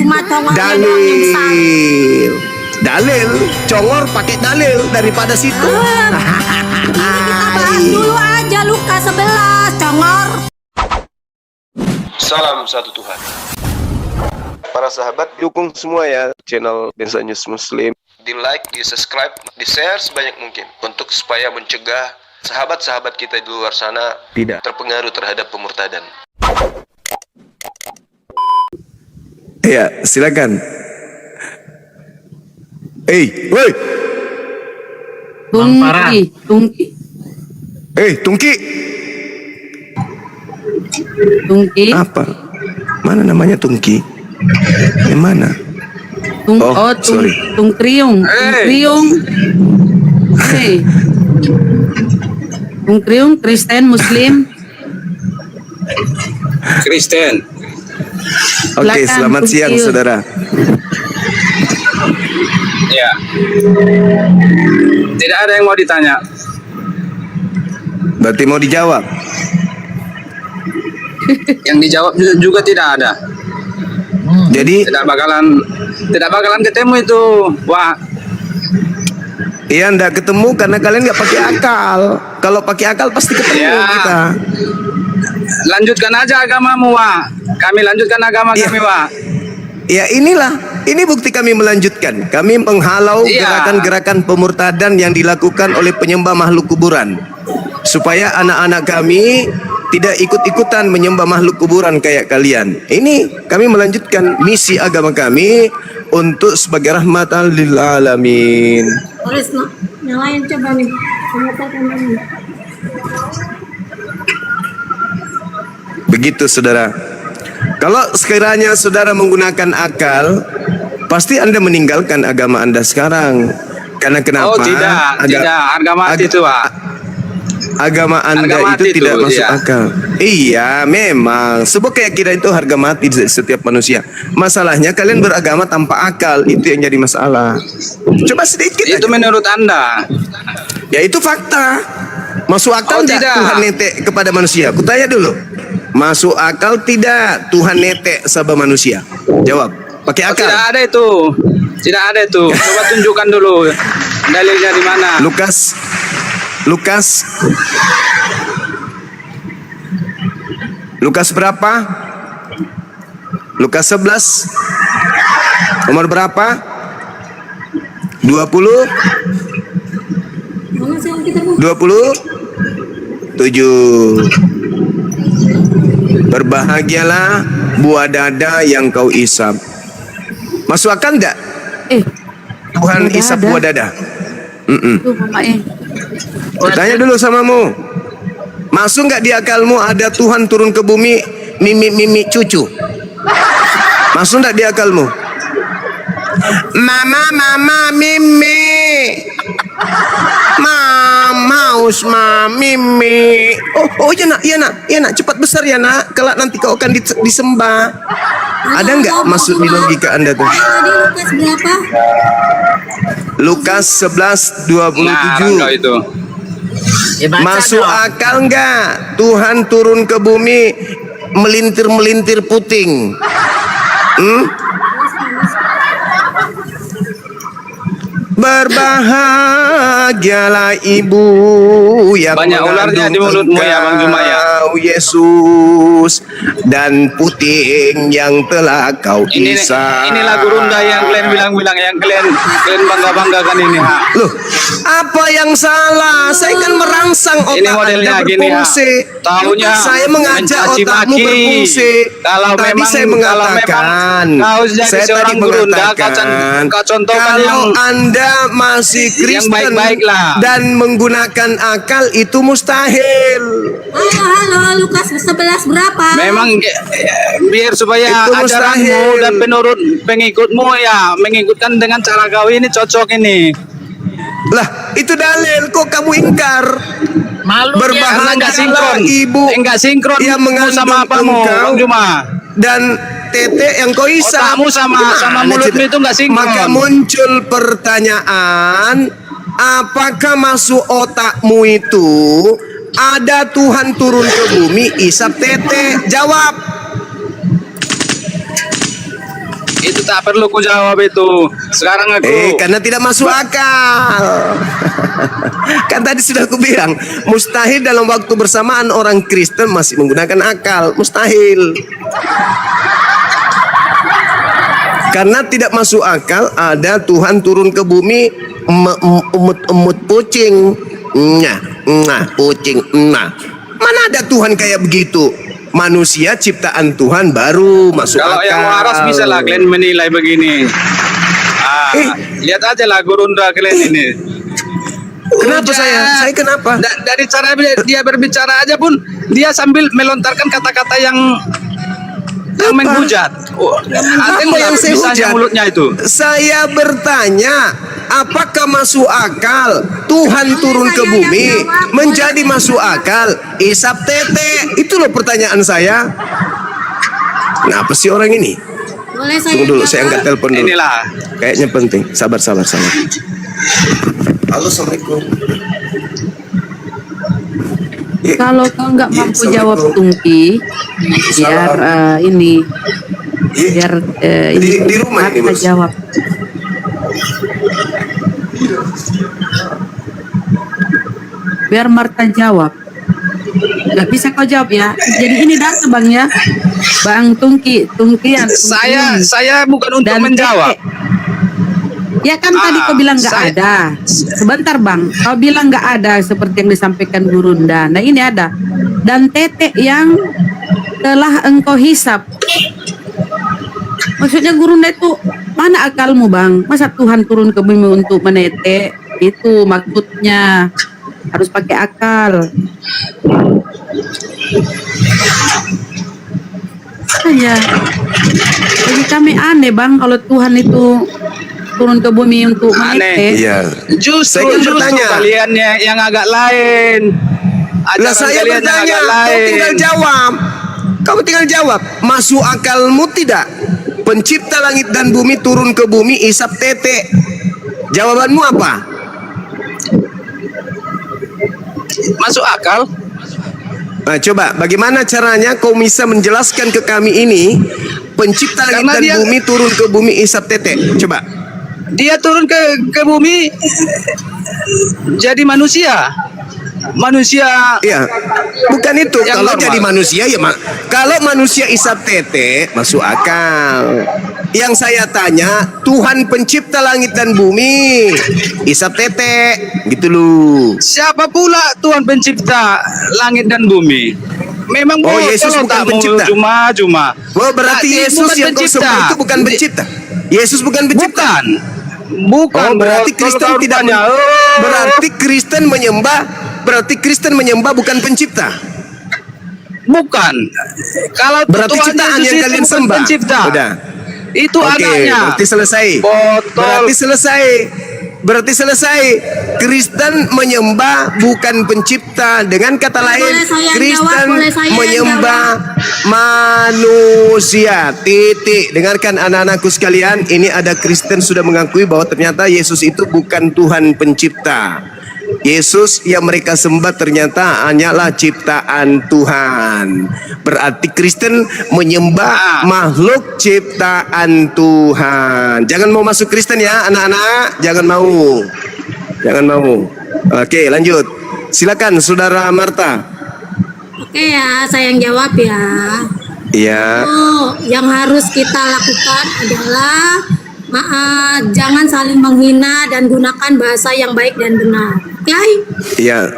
Cuma congornya doang yang salah. Dalil, congor pakai dalil daripada situ. Ini kita bahas dulu aja Lukas 11, congor. Salam satu Tuhan. Para sahabat, dukung semua ya channel Densa News Muslim. Di like, di subscribe, di share sebanyak mungkin untuk supaya mencegah sahabat-sahabat kita di luar sana tidak terpengaruh terhadap pemurtadan. Ya, silakan. Woi. Tungki. Tungki. Tungki. Apa? Mana namanya Tungki? Yang mana? Sorry. Tungkriung. Tungkriung, Kristen, Muslim. Kristen. Oke, selamat siang saudara. Ya. Tidak ada yang mau ditanya. Berarti mau dijawab. Yang dijawab juga tidak ada. Jadi Tidak bakalan ketemu itu. Wah, iya ndak ketemu karena kalian nggak pakai akal. Kalau pakai akal pasti ketemu Ya. kita. lanjutkan aja agamamu, Wah. Kami lanjutkan agama Iya. kami, Wah. Ya ini bukti kami melanjutkan. Kami menghalau Iya. gerakan-gerakan pemurtadan yang dilakukan oleh penyembah makhluk kuburan. Supaya anak-anak kami tidak ikut-ikutan menyembah makhluk kuburan kayak kalian. Ini kami melanjutkan misi agama kami untuk sebagai rahmatan lil alamin. Terus yang lain coba nih. Begitu saudara. Kalau sekiranya saudara menggunakan akal, pasti Anda meninggalkan agama Anda sekarang. Karena kenapa? Oh, tidak. Harga mati itu, Wah. Agama Anda Harga mati itu tidak itu, masuk iya. akal. Iya, memang. Sebuah keyakinan itu harga mati di setiap manusia. Masalahnya kalian beragama tanpa akal, itu yang jadi masalah. Coba sedikit Itu aja. menurut Anda. Ya itu fakta. Masuk akal Oh, tidak tidak. Tuhan netek kepada manusia? Kutanya dulu. Masuk akal tidak Tuhan netek sama manusia? Jawab. Pakai akal. Tidak ada itu. Tidak ada itu. Coba tunjukkan dulu dalilnya di mana. Lukas berapa? Lukas 11. Nomor berapa? 20? Mana sih yang kita mau? 27. Berbahagialah buah dada yang kau isap. Masuk akal enggak? Tuhan buah isap dada. buah dada. Tuh mamanya. Tanya dulu samamu. Masuk nggak di akalmu ada Tuhan turun ke bumi mimi cucu? Masuk nggak di akalmu? Mama mimi. Usma mimi. Oh ya nak, cepat besar ya nak. Kelak nanti kau akan disembah. Ada nggak masuk di logika Anda tuh? Tadi Lukas berapa? Lukas 11:27. Nah, enggak itu. Masuk akal nggak Tuhan turun ke bumi melintir puting? Berbahagialah ibu yang Banyak ularnya di mulutmu ya, Bang Juma ya. Engkau Yesus, dan puting yang telah kau Ini isap. ini lagu runda yang kalian bilang-bilang, yang kalian bangga-banggakan ini, ha. Loh, apa yang salah? Saya kan merangsang otak Ini modelnya Anda gini, ha. berfungsi. Tahunya Saya mengajak mencaci otakmu maki. berfungsi. Kalau Tadi memang- saya mengatakan, kau jadi saya seorang tadi guru, mengatakan, kau contohkan kalau yang- Anda masih Kristen baik-baik lah. dan menggunakan akal itu mustahil. Halo, Lukas 11 berapa? Memang biar supaya Itu ajaranmu mustahil. dan penurut pengikutmu ya mengikutkan dengan cara kau ini cocok ini. Lah, itu dalil kok kamu ingkar? Karena Berbahagialah enggak sinkron. ibu Enggak sinkron yang mengandung sama apamu, engkau Bang Juma. dan tete yang kau isap. Otakmu sama Gimana mulutmu cerita? itu enggak sinkron. Maka muncul pertanyaan, apakah masuk otakmu itu ada Tuhan turun ke bumi isap tete? Jawab. Itu tak perlu ku jawab itu. Sekarang aku. Karena tidak masuk akal. Kan tadi sudah aku bilang, mustahil dalam waktu bersamaan orang Kristen masih menggunakan akal. Mustahil. Karena tidak masuk akal ada Tuhan turun ke bumi emut kucing. Kucing. Mana ada Tuhan kayak begitu? Manusia ciptaan Tuhan baru masuk Kalau akal. yang waras bisa lah kalian menilai begini. Lihat aja lah Gurunda kalian ini. Kenapa saya? Saya kenapa? Dari cara dia berbicara aja pun dia sambil melontarkan kata-kata yang menghujat. Apa yang saya hujat? Mulutnya itu. Saya bertanya, apakah masuk akal Tuhan turun ke bumi menjadi masuk akal isap tete? Itu loh pertanyaan saya. Kenapa sih orang ini? Boleh saya Tunggu dulu, jawab? saya angkat telepon dulu. Inilah. Kayaknya penting. Sabar. Halo, assalamualaikum. Kalau kau nggak Iya, mampu jawab Assalamualaikum. Tungki, biar ini, Iya. biar Di rumah ini, Marta Bos. jawab. Biar Marta jawab. Nggak bisa kau jawab ya. Jadi ini data bang ya, Bang Tungki yang Saya bukan untuk dan menjawab. Ya kan tadi kau bilang nggak saya- ada. Sebentar bang, kau bilang nggak ada seperti yang disampaikan Gurunda. Nah ini ada. Dan tetek yang telah engkau hisap. Maksudnya Gurunda itu mana akalmu bang? Masa Tuhan turun ke bumi untuk menetek? Itu maksudnya harus pakai akal. Ya, bagi kami aneh bang kalau Tuhan itu turun ke bumi untuk menetek. Iya. Justru Saya kan bertanya. kalian yang agak lain. Lah saya kalian yang bertanya, agak kau lain. tinggal jawab. Kamu tinggal jawab. Masuk akalmu tidak? Pencipta langit dan bumi turun ke bumi isap tete. Jawabanmu apa? Masuk akal? Nah, coba bagaimana caranya kau bisa menjelaskan ke kami ini pencipta langit Karena dan dia- bumi turun ke bumi isap tete? Coba. Dia turun ke bumi jadi manusia. Manusia Iya. Bukan itu. Yang Kalau normal. jadi manusia ya kalau manusia isap tete masuk akal. Yang saya tanya, Tuhan pencipta langit dan bumi isap tete gitu loh. siapa pula Tuhan pencipta langit dan bumi? Memang Oh, bocor Yesus bukan tak mau pencipta. Cuma. Oh, berarti Nah, Yesus bukan yang kau pencipta. sembah itu bukan pencipta. Yesus bukan pencipta. Bukan. Oh, berarti bocor Kristen tidak rupanya. berarti Kristen menyembah bukan pencipta. Bukan. Kalau Berarti Tuhan ciptaan Yesus yang itu kalian bukan sembah. pencipta. Udah. Itu Oke, anaknya. berarti selesai. Botol. Berarti selesai. Kristen menyembah bukan pencipta. Dengan kata lain, Boleh saya Kristen jawab, boleh saya menyembah manusia. Titik. Dengarkan anak-anakku sekalian, ini ada Kristen sudah mengakui bahwa ternyata Yesus itu bukan Tuhan pencipta. Yesus yang mereka sembah ternyata hanyalah ciptaan Tuhan. Berarti Kristen menyembah makhluk ciptaan Tuhan. Jangan mau masuk Kristen ya anak-anak. Jangan mau. Oke, lanjut. Silakan Saudara Marta. Oke ya, saya yang jawab ya. Iya. Yang harus kita lakukan adalah jangan saling menghina dan gunakan bahasa yang baik dan benar. Oke? Iya.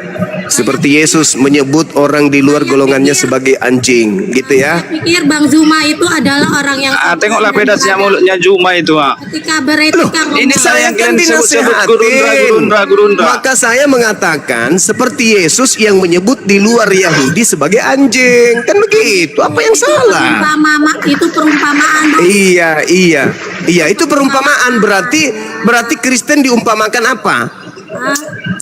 Seperti Yesus menyebut orang di luar golongannya sebagai anjing, gitu ya. Saya pikir Bang Zuma itu adalah orang yang Tengoklah sopan dan pedasnya beradab. mulutnya Juma itu. Ketika beretika ini ngomong. saya yang kan kalian sebut-sebut dinasehatin. gurundra. Maka saya mengatakan seperti Yesus yang menyebut di luar Yahudi sebagai anjing. Kan begitu. Apa yang salah? Itu perumpamaan. Iya, itu perumpamaan. Berarti Kristen diumpamakan apa?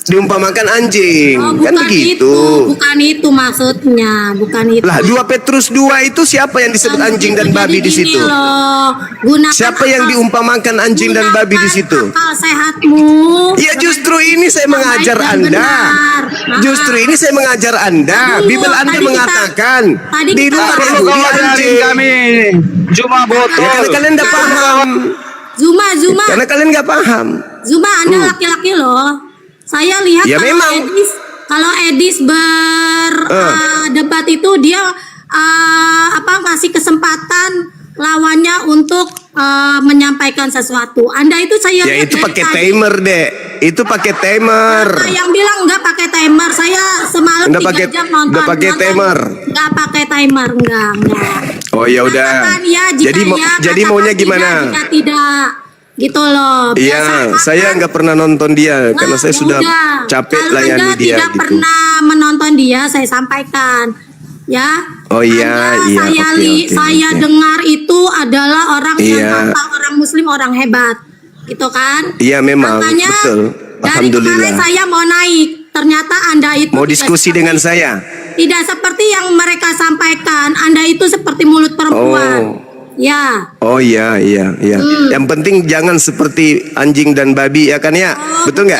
Diumpamakan anjing, Oh, kan bukan begitu. bukan itu maksudnya, bukan itu. Lah 2 Petrus 2 itu siapa yang disebut anjing dan babi di Jadi situ? gini loh, gunakan Siapa yang akal- diumpamakan anjing dan babi di situ? gunakan akal sehatmu. Ya justru ini saya mengajar Baik dan Anda. benar. Justru ini saya mengajar Anda. Tadi Bibel Anda tadi kita- mengatakan tadi di kita- luar Perlu Yahudi kau ajarin anjing. kami cuma Ya botol. karena kalian nggak paham. Zuma, Karena kalian nggak paham. Zuma, Anda laki-laki loh. Saya lihat Ya, kalau memang. kalau Edis berdebat itu dia kasih kesempatan lawannya untuk menyampaikan sesuatu. Anda itu saya Ya lihat itu dari pakai tadi. timer, Dek. Itu pakai timer. Ada yang bilang nggak pakai timer. Saya semalam Nggak 3 pakai- jam nonton. nggak pakai timer. Nggak pakai timer, enggak. Oh ya udah. Katakan ya, jika Jadi ya, jadi katakan maunya tidak, gimana? jika tidak, gitu loh. Iya, Biasa saya kan? nggak pernah nonton dia karena Nah, saya sudah udah. capek Kalau layani Anda dia tidak gitu. pernah menonton dia, saya sampaikan. Ya. Oh iya, Anda, iya, saya oke, saya oke. dengar itu adalah orang yang Iya. kata orang muslim orang hebat. Gitu kan? Iya memang, Makanya betul. dari kemarin Alhamdulillah. saya mau naik, ternyata Anda itu Mau tidak diskusi seperti- dengan saya. tidak seperti yang mereka sampaikan. Anda itu seperti mulut perempuan. Oh. Ya. Oh iya iya iya. Yang penting jangan seperti anjing dan babi ya kan ya? Oh, Betul nggak?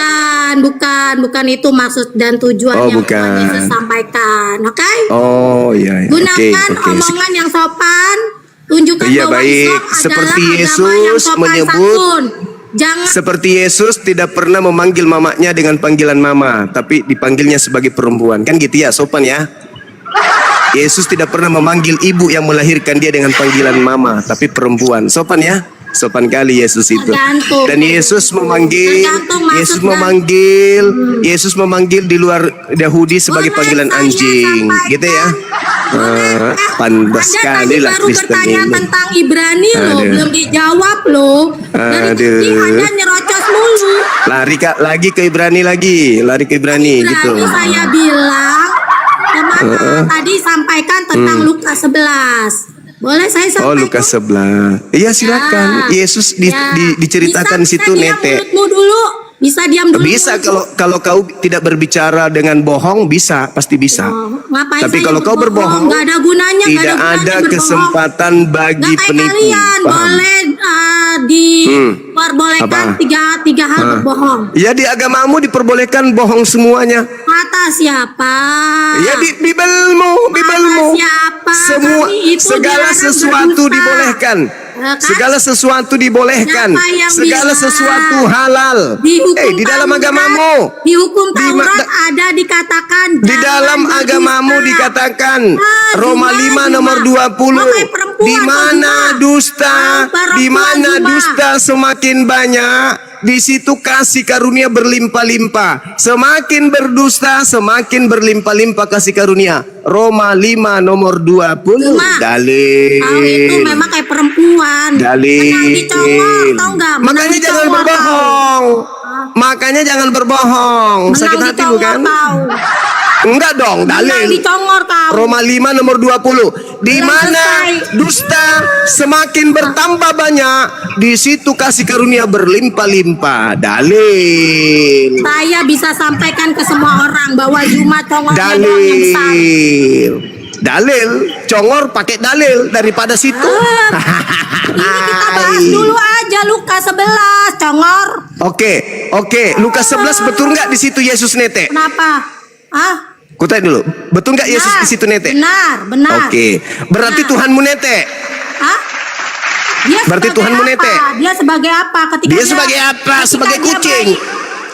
bukan itu maksud dan tujuan Oh, yang bukan. Tuhan Yesus sampaikan. Oke? Oh iya. Iya. Gunakan Oke. omongan yang sopan, tunjukkan Iya, bahwa baik. Islam adalah Seperti agama Yesus yang sopan menyebut- santun. Jangan Seperti Yesus tidak pernah memanggil mamanya dengan panggilan mama, tapi dipanggilnya sebagai perempuan. Kan gitu ya, sopan ya. Yesus tidak pernah memanggil ibu yang melahirkan dia dengan panggilan mama, tapi perempuan. Sopan ya. Sopan kali Yesus itu. Tergantung. Dan Yesus memanggil Tergantung maksud Yesus dan- memanggil Yesus memanggil di luar Yahudi sebagai Boleh panggilan saya anjing, sampaikan? gitu ya. Boleh. Pantas Anda sekali tadi lah baru Kristen bertanya ini. tentang Ibrani loh, Aduh. belum dijawab loh. Dari tadi Aduh. Anda nyerocos mulu. Lari lagi ke Ibrani lari ke Ibrani gitu. Berarti saya bilang tadi sampaikan tentang Lukas 11. Boleh saya sampaikan? Oh Lukas 11. Iya silakan. Ya. Yesus Ya. diceritakan Bisa situ diam Nete. mulutmu dulu. Bisa diam dulu. Bisa kalau kau tidak berbicara dengan bohong bisa, pasti bisa. Oh, ngapain Tapi saya kalau kau berbohong, nggak ada gunanya, nggak tidak gunanya ada berbohong. kesempatan bagi Nggak kayak penipu. kalian Paham? boleh diperbolehkan Apa? tiga hal berbohong. Ya di agamamu diperbolehkan bohong semuanya. Kata siapa? Ya di Bibelmu. Kata siapa? Semua Kami itu segala dilarang sesuatu berdusta. dibolehkan. Kan? Segala sesuatu dibolehkan. Siapa yang Segala bilang? sesuatu halal. Di hukum Di dalam Taurat- agamamu. Di hukum Di ma- Taurat da- ada dikatakan Di jangan dalam berdusta. agamamu dikatakan Roma 5 nomor 20. Pakai perempuan, Di mana kau dusta, perempuan di mana Zuma. dusta semakin banyak, di situ kasih karunia berlimpah-limpah. Semakin berdusta, semakin berlimpah-limpah kasih karunia. Roma 5 nomor 20. Zuma. Dalil. Kau itu memang kayak perempuan. Dalil. Menang dicongor, tau nggak? Menang Makanya jangan dicongor berbohong. Makanya jangan berbohong. kau. Sakit Menang hati dicongor bukan? kau. Enggak dong, Menang dalil. dicongor kau. Roma 5 nomor 20. Di Belum mana selesai. dusta semakin bertambah banyak, di situ kasih karunia berlimpah-limpah. Dalil. Saya bisa sampaikan ke semua orang bahwa Zuma congornya doang yang besar. Dalil. Dalil, congor pakai dalil daripada situ. Ini kita bahas dulu aja Lukas 11, congor. Oke, Lukas 11 betul nggak di situ Yesus nete? Kenapa? Ah? Kutanya dulu, betul nggak Yesus Benar. di situ nete? Benar. Oke, berarti Benar. Tuhanmu nete. Hah? Dia Berarti sebagai Tuhanmu apa? nete. Dia sebagai apa? Dia sebagai apa? ketika Sebagai dia kucing. baik.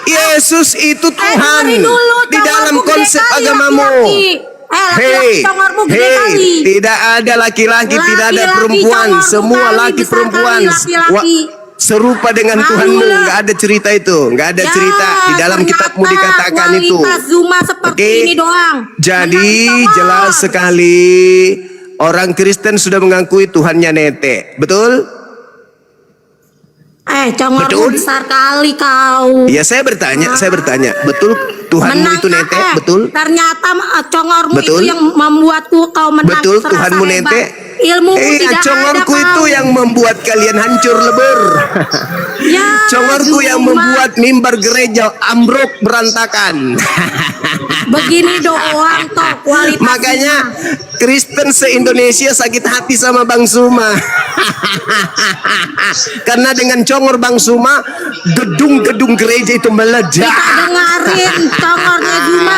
Yesus itu Tuhan dengerin dulu, di dalam congormu konsep gede kali, agamamu. laki-laki. Laki-laki congormu gede kali. Tidak ada laki-laki, tidak ada Laki-laki perempuan, congormu semua kali, laki besar perempuan. kali, laki-laki. Serupa dengan Malu Tuhanmu, lah. nggak ada cerita itu, nggak ada cerita di dalam ternyata kitabmu dikatakan itu. kualitas Zuma seperti Oke. ini doang. Jadi Menang congor. jelas sekali orang Kristen sudah mengakui Tuhannya nete, betul? Congormu Betul. besar kali kau. Ya saya bertanya, betul Tuhanmu Menang itu nete, kakek. betul? Ternyata congormu Betul. itu yang membuatku kau menang. Betul, serasa Tuhanmu hebat. nete. ilmu tidak ada, congorku itu kau. yang membuat kalian hancur lebur. Ya, Congorku yang Zuma. membuat mimbar gereja ambruk berantakan. Begini doang toh kualitasnya. Makanya Kristen se-Indonesia sakit hati sama Bang Suma. Karena dengan congor Bang Suma, gedung-gedung gereja itu meledak. Kita dengerin congornya Zuma.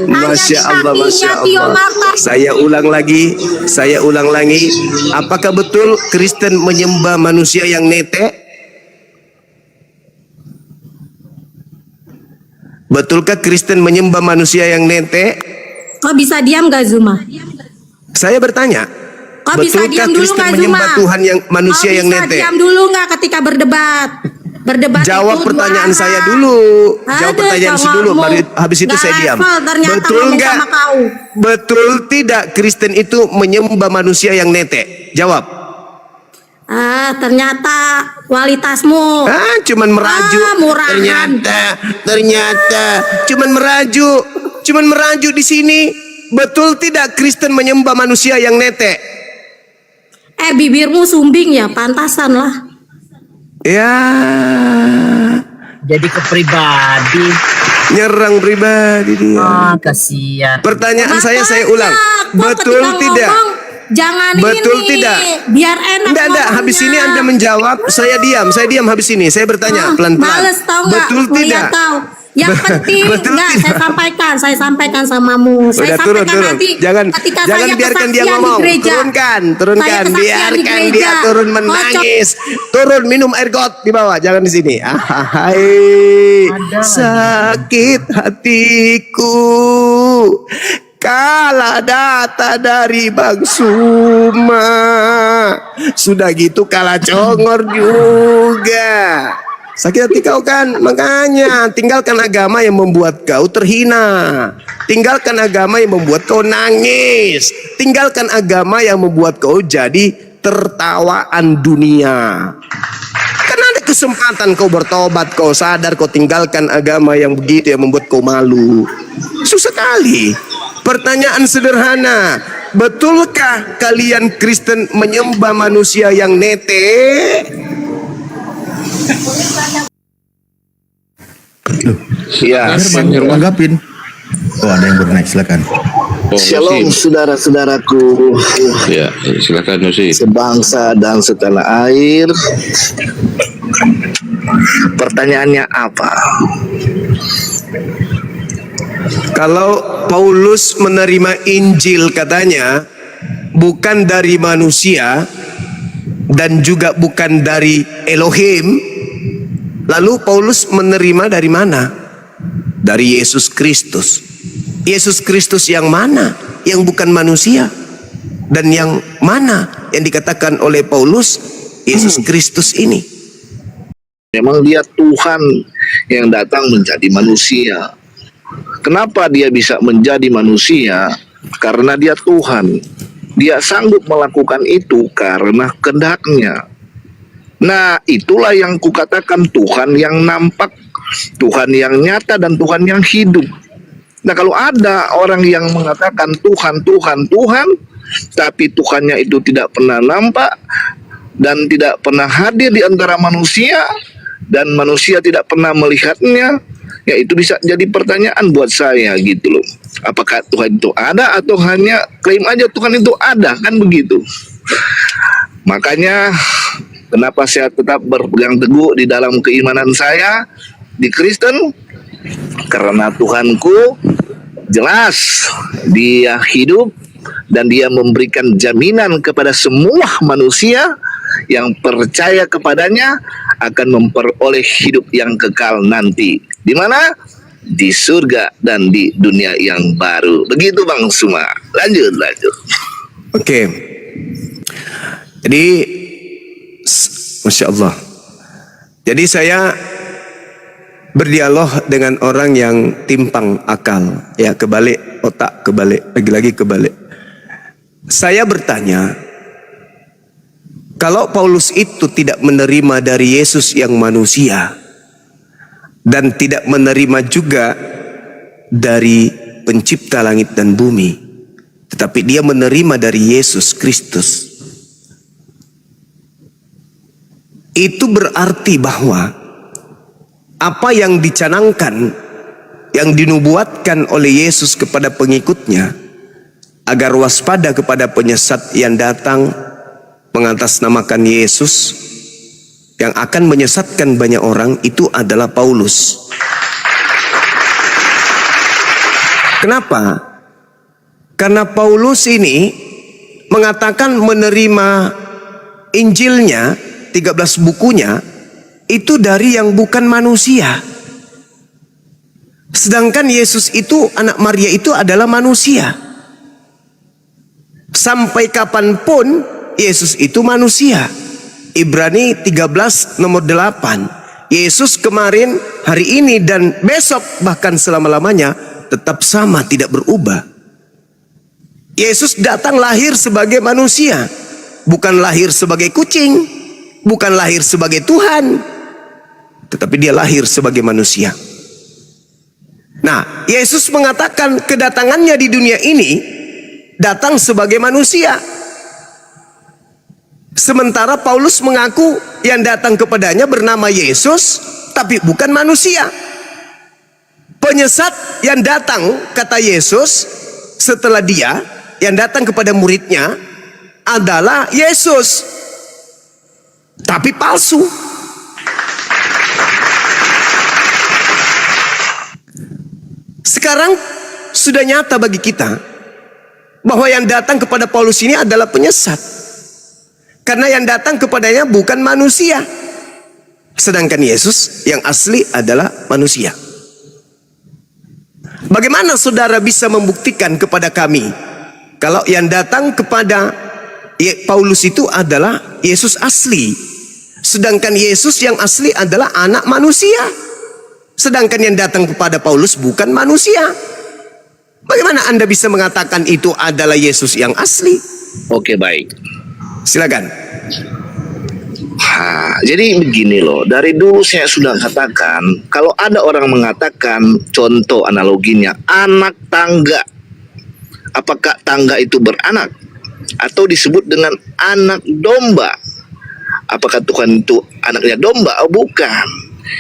Masya Allah, Masya Tio Allah. Marta. Saya ulang lagi. Apakah betul Kristen menyembah manusia yang nete? Betulkah Kristen menyembah manusia yang nete? Kau bisa diam gak Zuma? Saya bertanya. Kau bisa Betulkah diam dulu Kristen gak menyembah Zuma? Tuhan yang manusia Kau yang bisa nete? diam dulu gak ketika berdebat? Berdebat Jawab itu pertanyaan dua saya arah. dulu. Jawab Aduh, pertanyaan saya dulu. congormu. Habis itu Nggak saya diam. level ternyata Betul ngomong nggak? sama kau. Betul tidak Kristen itu menyembah manusia yang nete? Jawab. Ternyata kualitasmu. Cuman merajuk. Murahan. Ternyata cuman merajuk di sini. Betul tidak Kristen menyembah manusia yang nete? Bibirmu sumbing ya, pantasan lah. Ya, Jadi ke pribadi. nyerang pribadi dia. Kasihan. Pertanyaan saya ulang. Kau Betul ketika tidak? ngomong, jangan Betul ini. tidak? Biar enak. Enggak, habis ngomongnya. ini Anda menjawab, saya diam habis ini. Saya bertanya pelan-pelan. Males tau nggak? Betul tidak? Ngeliat tau. Yang penting Betul enggak tidak? saya sampaikan samamu. Saya Udah turun. sampaikan nanti Jangan ketika jangan saya biarkan dia kesaksian di ngomong. gereja. Turunkan. Saya kesaksian Biarkan di dia gereja. turun Kocok. menangis. Turun minum air got di bawah, jangan di sini. Hai, sakit hatiku kala data dari Bang Suma. Sudah gitu kalah congor juga. Sakit hati kau kan, makanya tinggalkan agama yang membuat kau terhina. Tinggalkan agama yang membuat kau nangis. Tinggalkan agama yang membuat kau jadi tertawaan dunia. Kan ada kesempatan kau bertobat, kau sadar, kau tinggalkan agama yang begitu yang membuat kau malu. Susah kali. Pertanyaan sederhana, betulkah kalian Kristen menyembah manusia yang nete? Ya, Tanggapin. Oh, ada yang baru naik, silakan. shalom saudara-saudaraku Ya, silakan Nusi. sebangsa dan setanah air. Pertanyaannya apa? Kalau Paulus menerima Injil katanya bukan dari manusia dan juga bukan dari Elohim, lalu Paulus menerima dari mana? Dari Yesus Kristus. Yesus Kristus yang mana? Yang bukan manusia. Dan yang mana yang dikatakan oleh Paulus Yesus Kristus ini? Memang dia Tuhan yang datang menjadi manusia. Kenapa dia bisa menjadi manusia? Karena dia Tuhan. Dia sanggup melakukan itu karena kehendaknya. Nah, itulah yang kukatakan Tuhan yang nampak, Tuhan yang nyata, dan Tuhan yang hidup. Nah, kalau ada orang yang mengatakan Tuhan, tapi Tuhannya itu tidak pernah nampak dan tidak pernah hadir di antara manusia, dan manusia tidak pernah melihatnya, ya itu bisa jadi pertanyaan buat saya gitu loh. Apakah Tuhan itu ada atau hanya klaim aja Tuhan itu ada, kan begitu. Makanya kenapa saya tetap berpegang teguh di dalam keimanan saya di Kristen? Karena Tuhanku jelas dia hidup dan dia memberikan jaminan kepada semua manusia yang percaya kepadanya akan memperoleh hidup yang kekal nanti. Di mana? Di surga dan di dunia yang baru. Begitu Bang Suma. Lanjut. Oke. Jadi Masya Allah. Jadi saya berdialog dengan orang yang timpang akal, ya, kebalik otak, kebalik, lagi-lagi kebalik. Saya bertanya, kalau Paulus itu tidak menerima dari Yesus yang manusia dan tidak menerima juga dari pencipta langit dan bumi, tetapi dia menerima dari Yesus Kristus, Itu berarti bahwa apa yang dicanangkan, yang dinubuatkan oleh Yesus kepada pengikutnya agar waspada kepada penyesat yang datang mengatasnamakan Yesus yang akan menyesatkan banyak orang, itu adalah Paulus. Kenapa? Karena Paulus ini mengatakan menerima Injilnya, 13 bukunya, itu dari yang bukan manusia. Sedangkan Yesus itu, anak Maria itu adalah manusia. Sampai kapanpun Yesus itu manusia. Ibrani 13 nomor 8. Yesus kemarin, hari ini, dan besok, bahkan selama-lamanya tetap sama, tidak berubah. Yesus datang lahir sebagai manusia, bukan lahir sebagai kucing, bukan lahir sebagai Tuhan, tetapi dia lahir sebagai manusia. Nah, Yesus mengatakan kedatangannya di dunia ini datang sebagai manusia. Sementara Paulus mengaku yang datang kepadanya bernama Yesus, tapi bukan manusia. Penyesat yang datang, kata Yesus, setelah dia, yang datang kepada muridnya adalah Yesus, tapi palsu. Sekarang sudah nyata bagi kita bahwa yang datang kepada Paulus ini adalah penyesat, karena yang datang kepadanya bukan manusia, sedangkan Yesus yang asli adalah manusia. Bagaimana saudara bisa membuktikan kepada kami kalau yang datang kepada Paulus itu adalah Yesus asli, sedangkan Yesus yang asli adalah anak manusia, sedangkan yang datang kepada Paulus bukan manusia? Bagaimana Anda bisa mengatakan itu adalah Yesus yang asli? Oke, baik. Silakan. Jadi begini loh, dari dulu saya sudah katakan, kalau ada orang mengatakan, contoh analoginya, anak tangga, apakah tangga itu beranak? Atau disebut dengan anak domba, apakah Tuhan itu anaknya domba? Oh, bukan.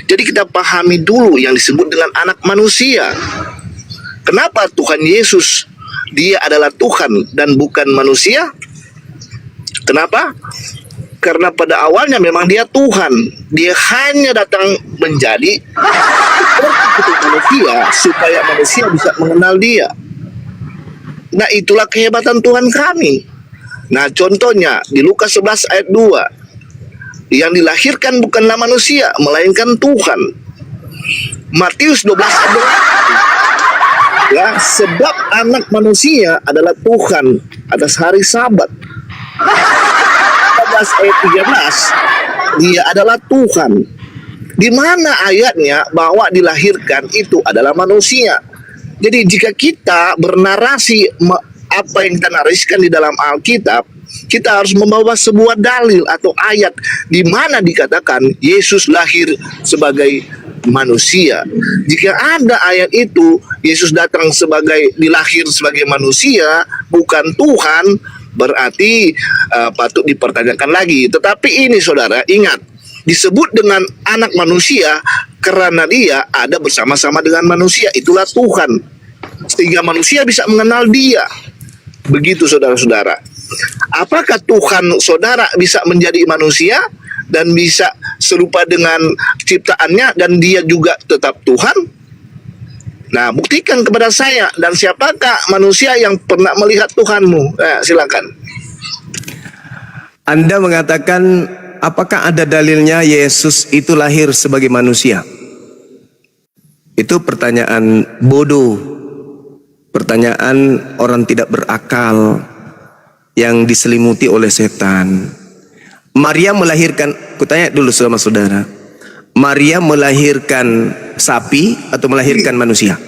Jadi kita pahami dulu yang disebut dengan anak manusia. Kenapa Tuhan Yesus, dia adalah Tuhan dan bukan manusia? Kenapa? Karena pada awalnya memang dia Tuhan. Dia hanya datang menjadi manusia supaya manusia bisa mengenal dia. Nah, itulah kehebatan Tuhan kami. Nah, contohnya di Lukas 11 ayat 2. Yang dilahirkan bukanlah manusia, melainkan Tuhan. Matius 12 ayat 2. Ya, sebab anak manusia adalah Tuhan atas hari Sabat. 14 ayat 13, dia adalah Tuhan. Di mana ayatnya bahwa dilahirkan itu adalah manusia? Jadi jika kita bernarasi apa yang kita narasikan di dalam Alkitab, kita harus membawa sebuah dalil atau ayat di mana dikatakan Yesus lahir sebagai manusia. Jika ada ayat itu, Yesus datang dilahir sebagai manusia, bukan Tuhan, berarti patut dipertanyakan lagi. Tetapi ini saudara, ingat, disebut dengan anak manusia karena dia ada bersama-sama dengan manusia, itulah Tuhan, sehingga manusia bisa mengenal dia. Begitu saudara-saudara. Apakah Tuhan saudara bisa menjadi manusia dan bisa serupa dengan ciptaannya dan dia juga tetap Tuhan? Nah, buktikan kepada saya, dan siapakah manusia yang pernah melihat Tuhanmu? Silakan. Anda mengatakan, apakah ada dalilnya Yesus itu lahir sebagai manusia? Itu pertanyaan bodoh, pertanyaan orang tidak berakal yang diselimuti oleh setan. Maria melahirkan, kutanya dulu sama saudara, Maria melahirkan sapi atau melahirkan manusia?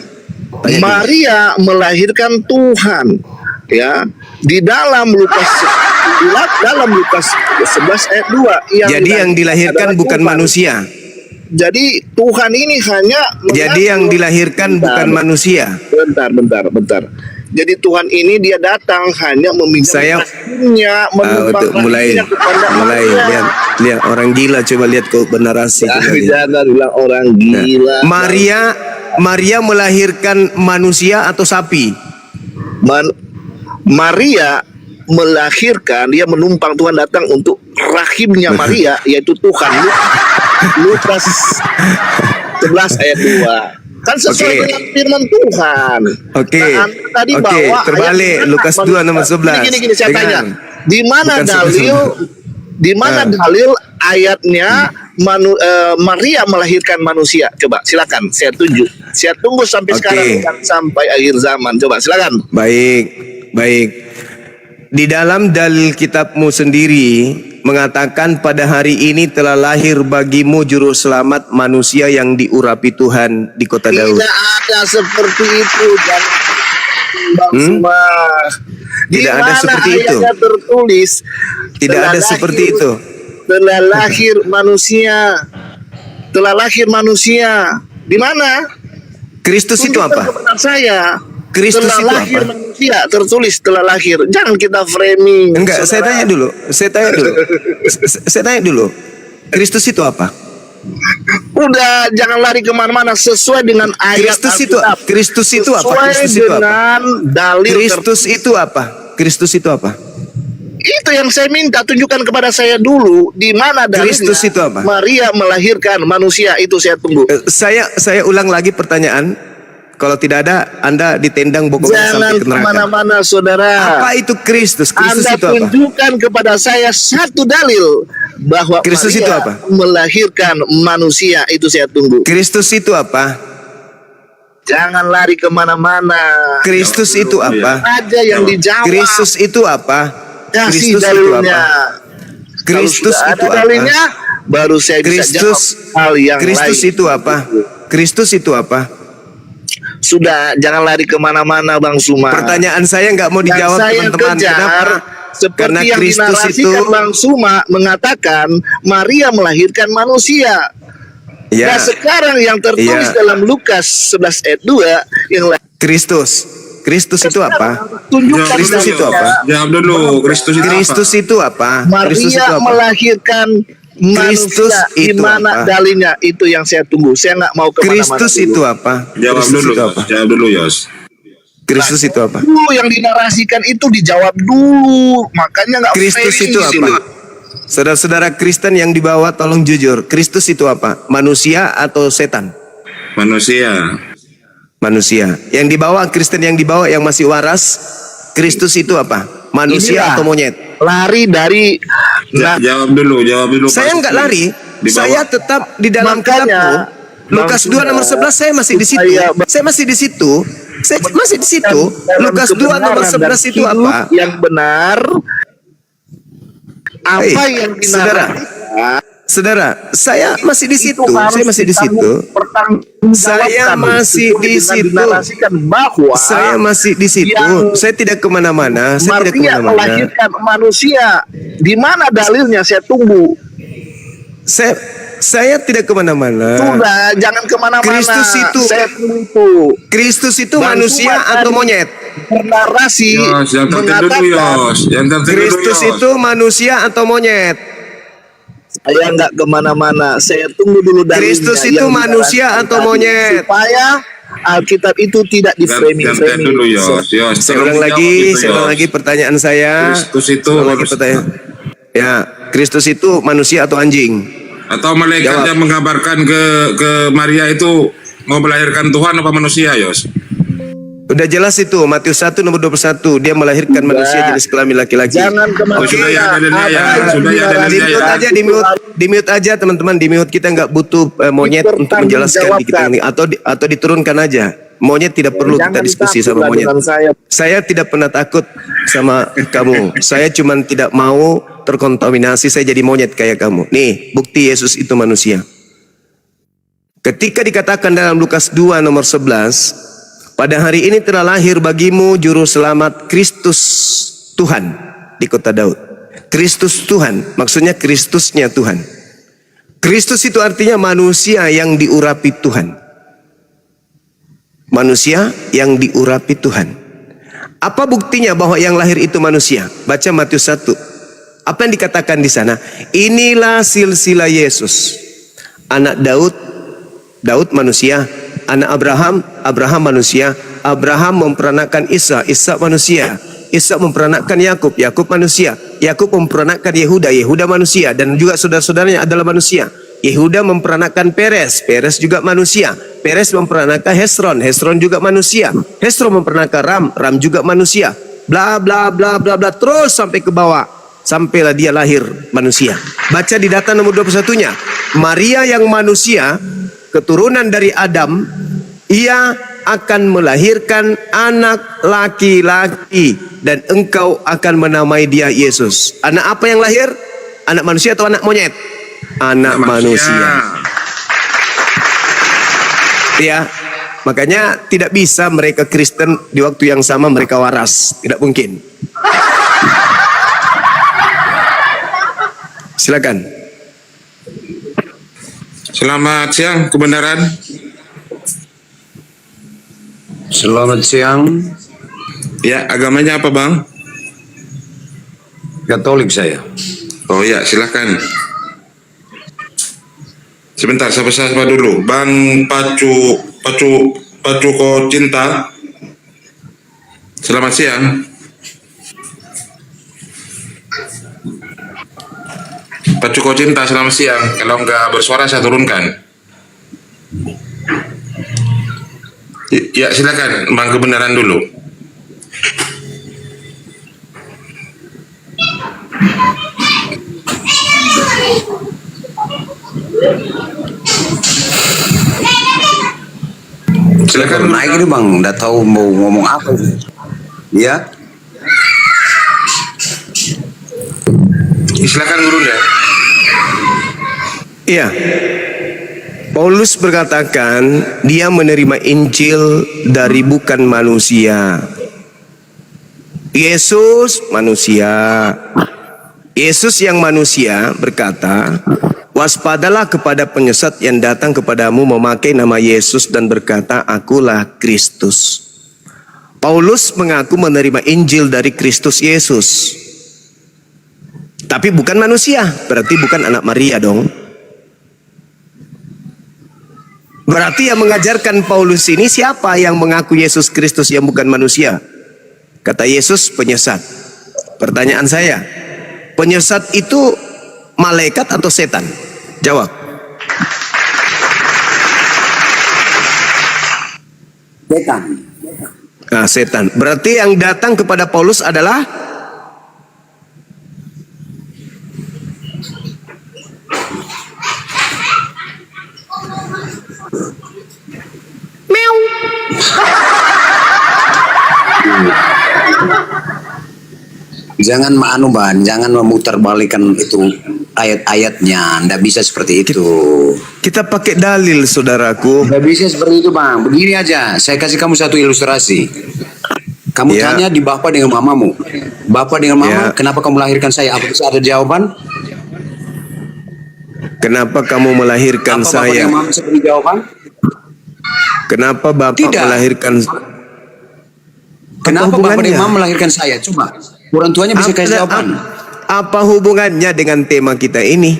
Tanya Maria dulu. Melahirkan Tuhan, ya, di dalam Lukas 11 ayat 2. Jadi yang dilahirkan bukan Tuhan. Manusia. Jadi Tuhan ini hanya Jadi yang dilahirkan bukan manusia. Bentar. Jadi Tuhan ini dia datang hanya meminjam Saya- rahimnya, menumpang mulai rahimnya kepada Maria. lihat orang gila, coba lihat kau bernarasi. Ah, coba lihat. jangan bilang orang gila. Maria melahirkan manusia atau sapi? Maria melahirkan, dia menumpang, Tuhan datang untuk rahimnya Maria, yaitu Tuhan. Lukas 11 ayat 2. Kan sesuai Oke. dengan firman Tuhan. Oke. Nah, Anda tadi Oke, bawa terbalik. ayat Lukas 2 nomor 11. Gini, saya Dengar. tanya. Di mana Bukan dalil? Di mana dalil ayatnya Maria melahirkan manusia? Coba silakan, saya tunjuk. Saya tunggu sampai Oke. sekarang dan sampai akhir zaman. Coba silakan. Baik. Di dalam dalil kitabmu sendiri mengatakan pada hari ini telah lahir bagimu juru selamat manusia yang diurapi Tuhan di kota Daud. Tidak ada seperti itu, Bang Suma. Di Tidak ada mana seperti itu. ayatnya tertulis? Tidak telah ada seperti lahir- itu. Telah lahir manusia. Telah lahir manusia. Di mana? Kristus itu Tunjukkan apa? kepada saya. Kristus telah itu lahir apa? manusia, tertulis telah lahir. Jangan kita framing. Enggak, saya tanya dulu. Saya tanya dulu. Kristus itu apa? Udah, jangan lari kemana-mana, sesuai dengan ayat Kristus itu Alkitab. Kristus itu apa? Sesuai Kristus itu apa? dengan dalil Kristus itu apa? Kristus itu apa? Itu yang saya minta, tunjukkan kepada saya dulu di mana dalilnya. Kristus itu apa? Maria melahirkan manusia, itu saya tunggu. Saya ulang lagi pertanyaan. Kalau tidak ada, Anda ditendang bokongnya Jangan sampai ke neraka. kemana-mana, saudara. Apa itu Kristus? Kristus Anda itu apa? tunjukkan kepada saya satu dalil bahwa Kristus Maria itu apa? melahirkan manusia, itu saya tunggu. Kristus itu apa? Jangan lari kemana-mana. Kristus itu apa? Aja yang dijawab. Kristus itu apa? Kasih Kristus itu dalilnya. apa? Kalau Kristus sudah itu ada dalilnya, apa? baru saya bisa jawab hal yang Kristus lain. itu apa? Kristus itu apa? Sudah, jangan lari kemana-mana, Bang Suma. Pertanyaan saya nggak mau Yang dijawab saya teman-teman. kejar, Kenapa? seperti Karena yang Kristus itu, dinarasikan Bang Suma mengatakan Maria melahirkan manusia. ya, Nah sekarang yang tertulis Iya. dalam Lukas 11 ayat 2 yang Kristus. Kristus itu apa? tunjukkan Kristus itu dalilnya. apa? Jawab dulu, Kristus itu apa? Kristus itu apa? Kristus itu Maria apa? melahirkan Kristus manusia. Di itu mana apa? dalilnya? Itu yang saya tunggu. Saya nggak mau kemana-mana. Kristus dulu. itu apa? Jawab Kristus dulu, itu apa? jawab dulu, Yos. Kristus itu apa? Dulu yang dinarasikan itu dijawab dulu. Makanya nggak Kristus framing itu di apa? sini. Saudara-saudara Kristen yang dibawa, tolong jujur. Kristus itu apa? Manusia atau setan? Manusia. Manusia. Yang dibawa, Kristen yang dibawa yang masih waras, Kristus itu apa? Manusia Inilah. atau monyet? Lari dari Jawab dulu, Saya Pak. nggak lari. Di bawah. Saya tetap di dalam Makanya, kitabku. Lukas Bang 2 nomor 11 saya masih di situ. Saya masih di situ. Saya masih di situ. dalam Lukas 2 nomor kebenaran 11 dan itu hidup apa? Yang benar. Apa Hei, yang saudara. dinarasikan Saudara, saya masih di situ. itu harus Saya masih di situ. Saya masih di situ. Dinarasikan bahwa Saya masih di situ. yang Saya tidak kemana-mana. Saya tidak Maria kemana-mana. melahirkan manusia. Di mana dalilnya? Saya tunggu. Saya tidak kemana-mana. Sudah, jangan kemana-mana. Kristus itu. Saya tunggu. Kristus itu Bang manusia Suma atau tadi monyet? Bernarasi Yos, yang tertentu dulu, Yos. Yang tertentu dulu, Kristus Yos. itu manusia atau monyet? saya nggak kemana-mana. Saya tunggu dulu dalilnya. Kristus itu yang manusia dinarasikan atau tadi. monyet? Supaya Alkitab itu tidak di framing. Yang dulu, Yos. Yos, Saya tolong ulang dijawab lagi, itu, saya ulang Yos. lagi pertanyaan saya. Kristus itu Saya ulang lagi harus- pertanyaan. Ya, Kristus itu manusia atau anjing? Atau malaikat Jawab. yang mengabarkan ke Maria itu mau melahirkan Tuhan apa manusia, Yos? Udah jelas itu, Matius 1 nomor 21, dia melahirkan manusia jenis kelamin laki-laki. Jangan kemana-mana. Oh, sudah ya, dalilnya ya. Apa yang Sudah ya, dalilnya Di ya. mute aja, di mute aja teman-teman, di mute. Kita nggak butuh monyet untuk menjelaskan di kita ini, atau diturunkan aja. Monyet tidak perlu kita Jangan diskusi takutlah sama monyet. dengan saya. Saya tidak pernah takut sama kamu. Saya cuma tidak mau terkontaminasi. Saya jadi monyet kayak kamu. Nih, bukti Yesus itu manusia. Ketika dikatakan dalam Lukas 2 nomor 11, pada hari ini telah lahir bagimu juru selamat Kristus Tuhan di kota Daud. Kristus Tuhan, maksudnya Kristusnya Tuhan. Kristus itu artinya manusia yang diurapi Tuhan. Manusia yang diurapi Tuhan. Apa buktinya bahwa yang lahir itu manusia? Baca Matius 1. Apa yang dikatakan di sana? Inilah silsilah Yesus. Anak Daud, Daud manusia. Anak Abraham, Abraham manusia. Abraham memperanakkan Isa, Isa manusia. Isa memperanakkan Yakub, Yakub manusia. Yakub memperanakkan Yehuda, Yehuda manusia. Dan juga saudara-saudaranya adalah manusia. Yehuda memperanakkan Peres, Peres juga manusia. Peres memperanakkan Hesron, Hesron juga manusia. Hesron memperanakkan Ram, Ram juga manusia. Bla bla bla bla bla terus sampai ke bawah. Sampailah dia lahir manusia. Baca di data nomor 21-nya. Maria yang manusia, keturunan dari Adam, ia akan melahirkan anak laki-laki dan engkau akan menamai dia Yesus. Anak apa yang lahir? Anak manusia atau anak monyet? Anak manusia. Ya, makanya tidak bisa mereka Kristen di waktu yang sama mereka waras, tidak mungkin. Silakan. Selamat siang, kebenaran. Selamat siang. Ya, agamanya apa, Bang? Katolik saya. Oh ya, silakan. Sebentar, sapa dulu. Bang Pacuko Cinta. Selamat siang. Pacuko Cinta, selamat siang. Kalau nggak bersuara saya turunkan. Ya, silakan. Bang kebenaran dulu. Silakan naik ini bang, udah tahu mau ngomong apa ini. Ya. Silakan guru ya. Iya. Paulus berkatakan dia menerima Injil dari bukan manusia. Yesus manusia. Yesus yang manusia berkata, waspadalah kepada penyesat yang datang kepadamu memakai nama Yesus dan berkata, akulah Kristus. Paulus mengaku menerima Injil dari Kristus Yesus. Tapi bukan manusia, berarti bukan anak Maria dong. Berarti yang mengajarkan Paulus ini siapa yang mengaku Yesus Kristus yang bukan manusia? Kata Yesus, penyesat. Pertanyaan saya, penyesat itu malaikat atau setan? Jawab. Setan. Nah, setan. Berarti yang datang kepada Paulus adalah meow. Jangan jangan memutarbalikkan itu ayat-ayatnya. Nggak bisa seperti itu. Kita pakai dalil, saudaraku. Nggak bisa seperti itu bang. Begini aja, saya kasih kamu satu ilustrasi. Kamu tanya di bapak dengan mamamu. Bapak dengan mama, kenapa kamu melahirkan saya? Apa bisa ada jawaban? Kenapa kamu melahirkan Apa saya? bapak dengan mama bisa beri jawaban? Kenapa bapak Tidak. melahirkan? Kenapa bapak hubungannya? dengan mama melahirkan saya? Coba, orang tuanya bisa kasih jawaban. Apa hubungannya dengan tema kita ini?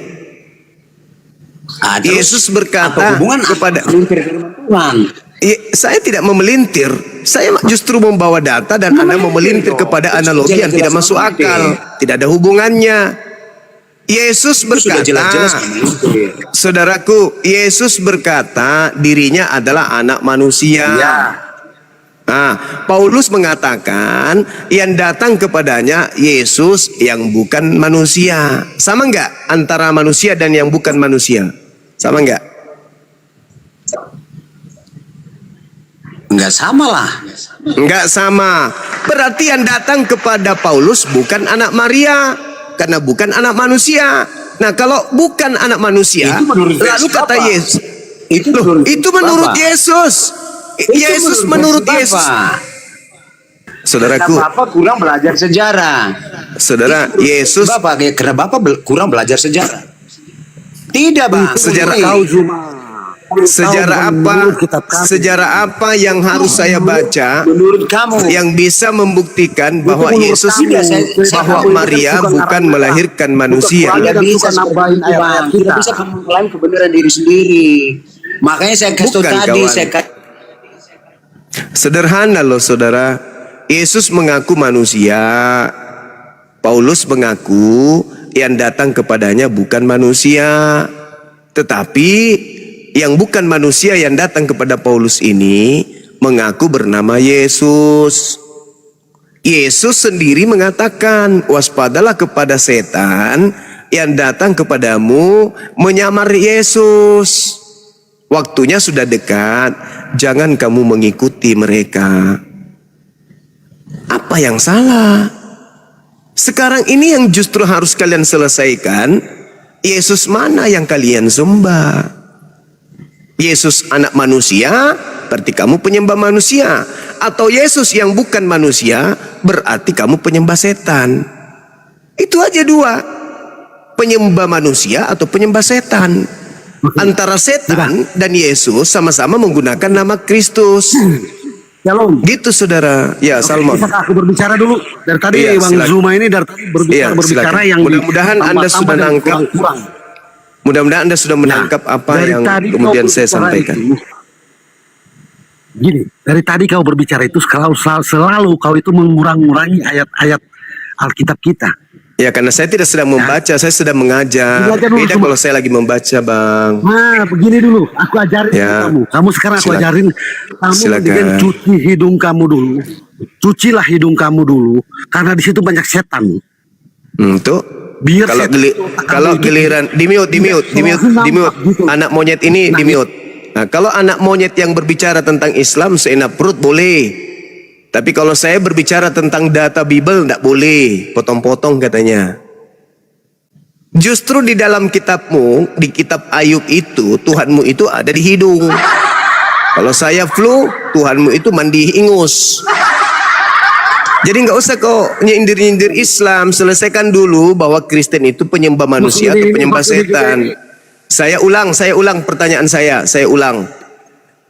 Terus, Yesus berkata apa hubungan kepada Tuhan? saya tidak memelintir, saya justru membawa data dan Anda memelintir kepada analogi yang tidak masuk akal, tidak ada hubungannya. Yesus berkata, saudaraku, Yesus berkata dirinya adalah anak manusia. Nah, Paulus mengatakan yang datang kepadanya Yesus yang bukan manusia. Sama enggak antara manusia dan yang bukan manusia? Sama enggak? Enggak sama lah. Enggak sama. Berarti yang datang kepada Paulus bukan anak Maria, karena bukan anak manusia. Nah, kalau bukan anak manusia, lalu kata Yesus, itu menurut Yesus. Yesus menurut Yesus. Saudaraku, Bapak kurang belajar sejarah. Saudara, Yesus, Karena Bapak kurang belajar sejarah. Tidak, Bang. Sejarah Tahu cuma. Sejarah apa yang harus saya baca Menurut kamu yang bisa membuktikan bahwa Yesus bahwa Maria bukan melahirkan manusia? tidak bisa seperti itu, Bang. Tidak bisa kamu mengklaim kebenaran diri sendiri. Makanya saya kasih tahu Bukan, tadi, kawan. Sederhana loh saudara. Yesus mengaku manusia. Paulus mengaku yang datang kepadanya bukan manusia. Tetapi yang bukan manusia yang datang kepada Paulus ini mengaku bernama Yesus. Yesus sendiri mengatakan, waspadalah kepada setan yang datang kepadamu menyamar Yesus. Waktunya sudah dekat, jangan kamu mengikuti mereka. Apa yang salah? Sekarang ini yang justru harus kalian selesaikan, Yesus mana yang kalian sembah? Yesus anak manusia, berarti kamu penyembah manusia. Atau Yesus yang bukan manusia, berarti kamu penyembah setan. Itu aja dua. Penyembah manusia atau penyembah setan. Antara setan dan Yesus sama-sama menggunakan nama Kristus. Shalom. Gitu saudara. Ya, Salmon. Bisa aku berbicara dulu? Dari tadi Iya, Bang silakan. Zuma ini dari tadi berbicara silakan. yang Mudah-mudahan Anda sudah nangkap. Mudah-mudahan Anda sudah menangkap apa dari yang tadi kemudian kau saya berbicara sampaikan. itu, gini, dari tadi kau berbicara itu selalu kau itu mengurangi ayat-ayat Alkitab kita. Ya, karena saya tidak sedang membaca, saya sedang mengajar. Belajar dulu Beda semua. kalau saya lagi membaca, Bang. Nah, begini dulu, aku ajarin Ya. kamu. Kamu sekarang aku Silakan. ajarin kamu Silakan. dengan cuci hidung kamu dulu. Cucilah hidung kamu dulu, karena di situ banyak setan. Tuh. Biar Kalau setan itu kalau itu- giliran di mute anak monyet ini di mute. Nah, kalau anak monyet yang berbicara tentang Islam seenak perut boleh. Tapi kalau saya berbicara tentang data Bible tidak boleh, potong-potong katanya. Justru di dalam kitabmu, di kitab Ayub itu, Tuhanmu itu ada di hidung. Kalau saya flu, Tuhanmu itu mandi ingus. Jadi nggak usah kok nyindir-nyindir Islam, selesaikan dulu bahwa Kristen itu penyembah manusia atau penyembah setan. Saya ulang pertanyaan saya ulang.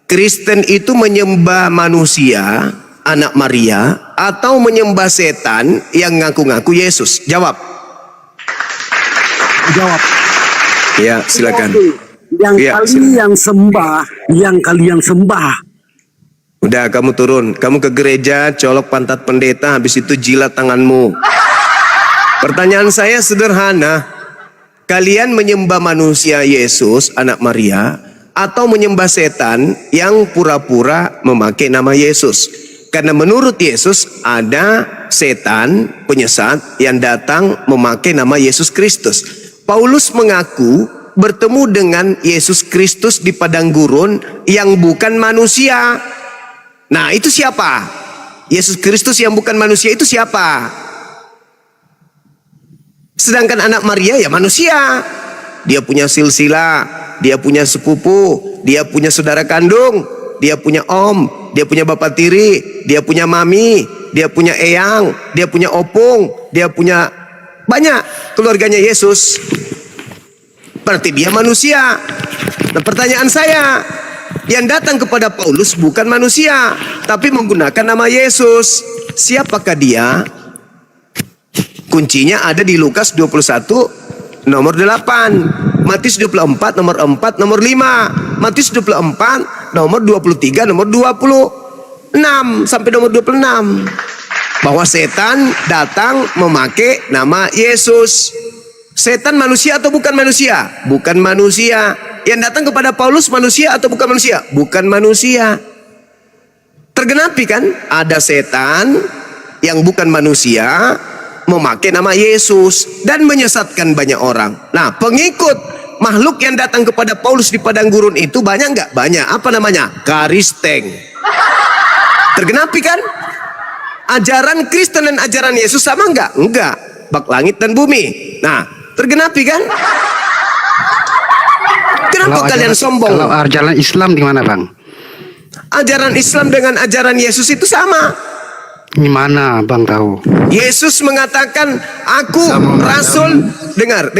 Kristen itu menyembah manusia, anak Maria, atau menyembah setan yang ngaku-ngaku Yesus? Jawab. Jawab. Ya, silakan. Yang Ya, yang kalian sembah. Udah, kamu turun. Kamu ke gereja, colok pantat pendeta, habis itu jilat tanganmu. Pertanyaan saya sederhana. Kalian menyembah manusia Yesus, anak Maria, atau menyembah setan yang pura-pura memakai nama Yesus? Karena menurut Yesus ada setan penyesat yang datang memakai nama Yesus Kristus. Paulus mengaku bertemu dengan Yesus Kristus di padang gurun yang bukan manusia. Nah, itu siapa? Yesus Kristus yang bukan manusia itu siapa? Sedangkan anak Maria ya manusia. Dia punya silsilah, dia punya sepupu, dia punya saudara kandung, dia punya om, dia punya bapak tiri, dia punya mami, dia punya eyang, dia punya opung, dia punya banyak keluarganya Yesus. Berarti dia manusia. Nah, pertanyaan saya, yang datang kepada Paulus bukan manusia, tapi menggunakan nama Yesus. Siapakah dia? Kuncinya ada di Lukas 21 nomor 8, Matius 24 nomor 4 nomor 5, Matius 24 nomor 23 nomor 26 sampai nomor 26. Bahwa setan datang memakai nama Yesus. Setan manusia atau bukan manusia? Bukan manusia. Yang datang kepada Paulus manusia atau bukan manusia? Bukan manusia. Tergenapi kan? Ada setan yang bukan manusia memakai nama Yesus dan menyesatkan banyak orang. Nah, pengikut makhluk yang datang kepada Paulus di padang gurun itu banyak nggak? Banyak. Apa namanya? Karisteng. Tergenapi kan? Ajaran Kristen dan ajaran Yesus sama nggak? Enggak. Bak langit dan bumi. Nah, tergenapi kan? Kenapa kalian sombong? Kalau ajaran Islam gimana, Bang? Ajaran Islam dengan ajaran Yesus itu sama. Gimana Bang tahu? Yesus mengatakan, aku rasul, dengar.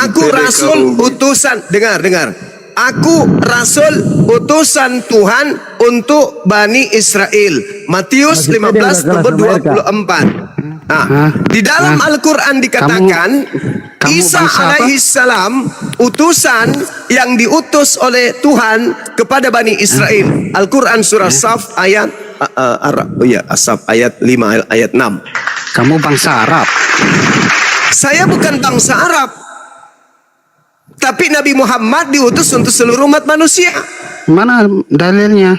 Aku rasul utusan, dengar. Aku rasul utusan Tuhan untuk Bani Israel. Matius 15 nomor 24. Nah, di dalam Al-Quran dikatakan Isa alaihi salam utusan yang diutus oleh Tuhan kepada Bani Israel. Al-Quran surah Saf ayat Asaf ayat 5 ayat 6. Kamu bangsa Arab. Saya bukan bangsa Arab, tapi Nabi Muhammad diutus untuk seluruh umat manusia. Mana dalilnya?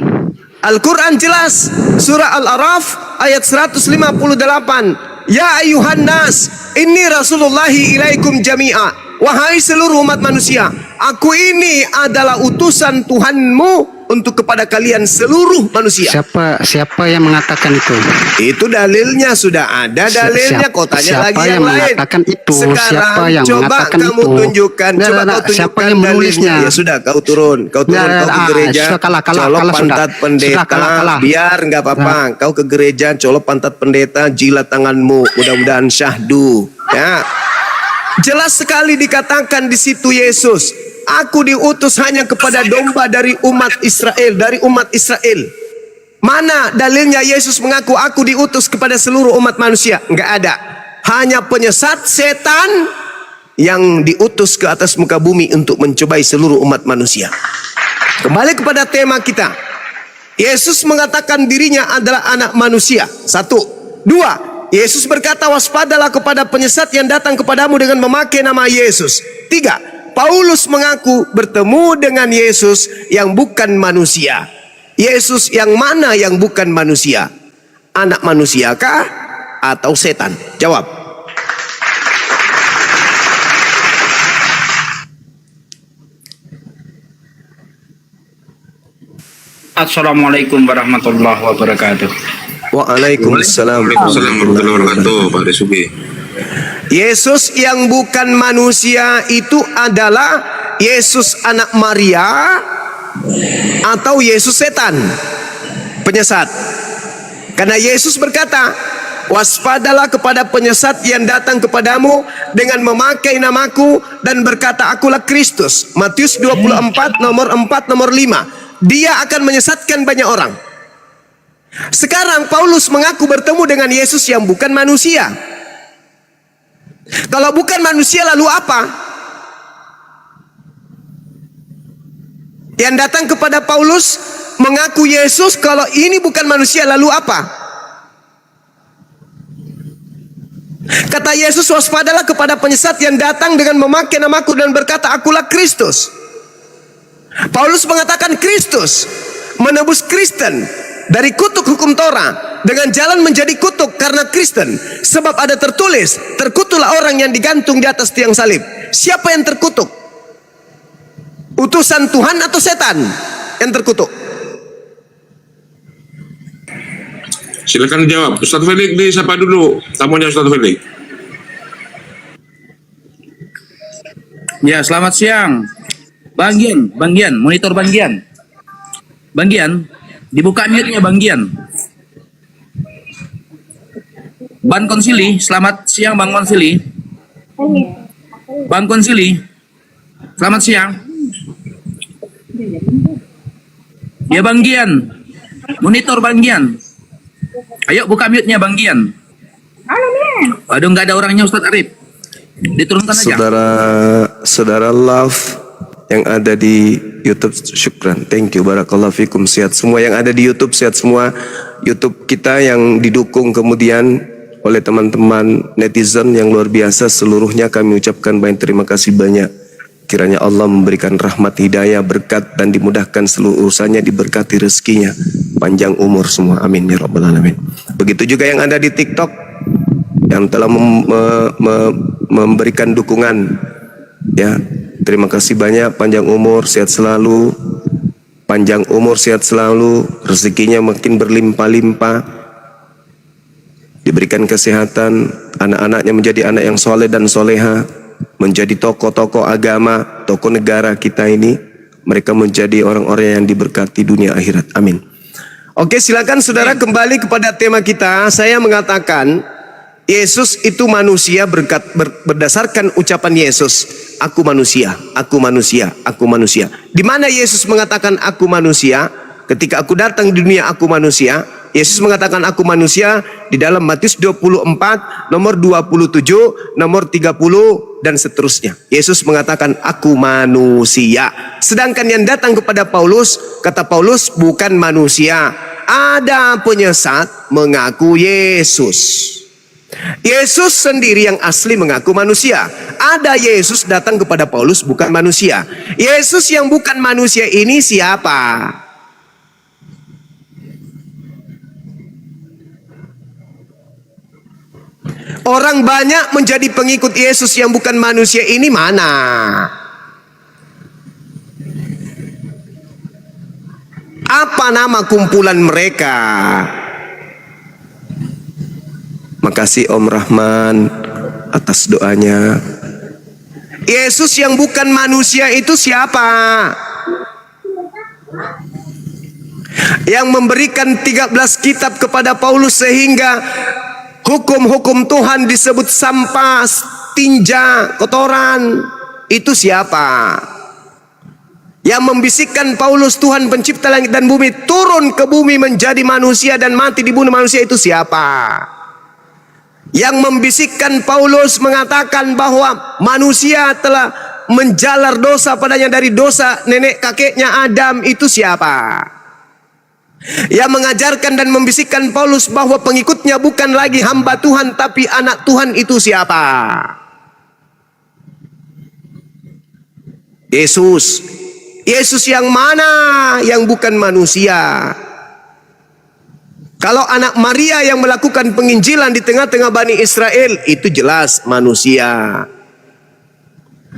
Al-Quran jelas, surah Al-Araf ayat 158. Ya ayuhan nas, inni rasulullahi ilaikum jami'a. Wahai seluruh umat manusia, aku ini adalah utusan Tuhanmu untuk kepada kalian seluruh manusia. Siapa yang mengatakan itu? Itu dalilnya sudah ada dalilnya. Kau tanya lagi yang lain. Mengatakan itu? Sekarang Siapa yang coba mengatakan kamu itu? tunjukkan. Coba kau tunjukkan siapa yang menulisnya? dalilnya. Ya sudah, kau turun. Kau ke gereja. Colok pantat pendeta. Biar nggak apa-apa. Kau ke gereja, colok pantat pendeta, jilat tanganmu. Mudah-mudahan syahdu. Ya. Jelas sekali dikatakan di situ Yesus, aku diutus hanya kepada domba dari umat Israel, dari umat Israel. Mana dalilnya Yesus mengaku aku diutus kepada seluruh umat manusia? Enggak ada. Hanya penyesat setan yang diutus ke atas muka bumi untuk mencobai seluruh umat manusia. Kembali kepada tema kita. Yesus mengatakan dirinya adalah anak manusia. 1. 2. Yesus berkata, waspadalah kepada penyesat yang datang kepadamu dengan memakai nama Yesus. 3. Paulus mengaku bertemu dengan Yesus yang bukan manusia. Yesus yang mana yang bukan manusia? Anak manusiakah atau setan? Jawab. Assalamualaikum warahmatullahi wabarakatuh. Waalaikumsalam warahmatullahi wabarakatuh, Pak Resugi. Yesus yang bukan manusia itu adalah Yesus anak Maria atau Yesus setan, penyesat. Karena Yesus berkata, waspadalah kepada penyesat yang datang kepadamu dengan memakai namaku dan berkata akulah Kristus. Matius 24 nomor 4 nomor 5. Dia akan menyesatkan banyak orang. Sekarang Paulus mengaku bertemu dengan Yesus yang bukan manusia. Kalau bukan manusia lalu apa? Yang datang kepada Paulus mengaku Yesus, kalau ini bukan manusia lalu apa? Kata Yesus, waspadalah kepada penyesat yang datang dengan memakai namaku dan berkata akulah Kristus. Paulus mengatakan Kristus menebus Kristen dari kutuk hukum Torah dengan jalan menjadi kutuk karena Kristen. Sebab ada tertulis, terkutuklah orang yang digantung di atas tiang salib. Siapa yang terkutuk? Utusan Tuhan atau setan yang terkutuk? Silakan jawab. Ustaz Felix disapa dulu. Tamunya Ustaz Felix. Ya, selamat siang. Bang Gian, monitor Bang Gian. Bang Gian, dibuka mute-nya Bang Gian. Bang Konsili, selamat siang Bang Konsili. Bang Konsili, selamat siang. Ya Bang Gian, monitor Bang Gian. Ayo buka mute-nya Bang Gian. Aduh, nggak ada orangnya Ustadz Arif. Diturunkan aja. Saudara love yang ada di YouTube, syukran, thank you, barakallahu fikum, sehat semua yang ada di YouTube, sehat semua. YouTube kita yang didukung kemudian oleh teman-teman netizen yang luar biasa, seluruhnya kami ucapkan banyak terima kasih banyak. Kiranya Allah memberikan rahmat, hidayah, berkat dan dimudahkan seluruh urusannya, diberkati rezekinya, panjang umur semua, amin ya rabbal alamin. Begitu juga yang ada di TikTok yang telah memberikan dukungan, ya. Terima kasih banyak, panjang umur, sehat selalu, panjang umur, sehat selalu, rezekinya makin berlimpah-limpah, diberikan kesehatan, anak-anaknya menjadi anak yang soleh dan soleha, menjadi tokoh-tokoh agama, tokoh negara kita ini, mereka menjadi orang-orang yang diberkati dunia akhirat, amin. Oke, silakan saudara kembali kepada tema kita. Saya mengatakan Yesus itu manusia berdasarkan ucapan Yesus. aku manusia, aku manusia, aku manusia. Di mana Yesus mengatakan aku manusia? Ketika aku datang di dunia aku manusia. Yesus mengatakan aku manusia di dalam Matius 24, nomor 27, nomor 30, dan seterusnya. Yesus mengatakan aku manusia. Sedangkan yang datang kepada Paulus, kata Paulus, bukan manusia. Ada penyesat mengaku Yesus. Yesus sendiri yang asli mengaku manusia. Ada Yesus datang kepada Paulus bukan manusia. Yesus yang bukan manusia ini siapa? Orang banyak menjadi pengikut Yesus yang bukan manusia ini mana? Apa nama kumpulan mereka? Makasih Om Rahman atas doanya. Yesus yang bukan manusia itu siapa? Yang memberikan 13 kitab kepada Paulus sehingga hukum-hukum Tuhan disebut sampah, tinja, kotoran. Itu siapa? Yang membisikkan Paulus Tuhan pencipta langit dan bumi turun ke bumi menjadi manusia dan mati dibunuh manusia itu siapa? Yang membisikkan Paulus mengatakan bahwa manusia telah menjalar dosa padanya dari dosa nenek kakeknya Adam itu siapa? Yang mengajarkan dan membisikkan Paulus bahwa pengikutnya bukan lagi hamba Tuhan tapi anak Tuhan itu siapa? Yesus. Yesus yang mana? Yang bukan manusia. Kalau anak Maria yang melakukan penginjilan di tengah-tengah Bani Israel itu jelas manusia.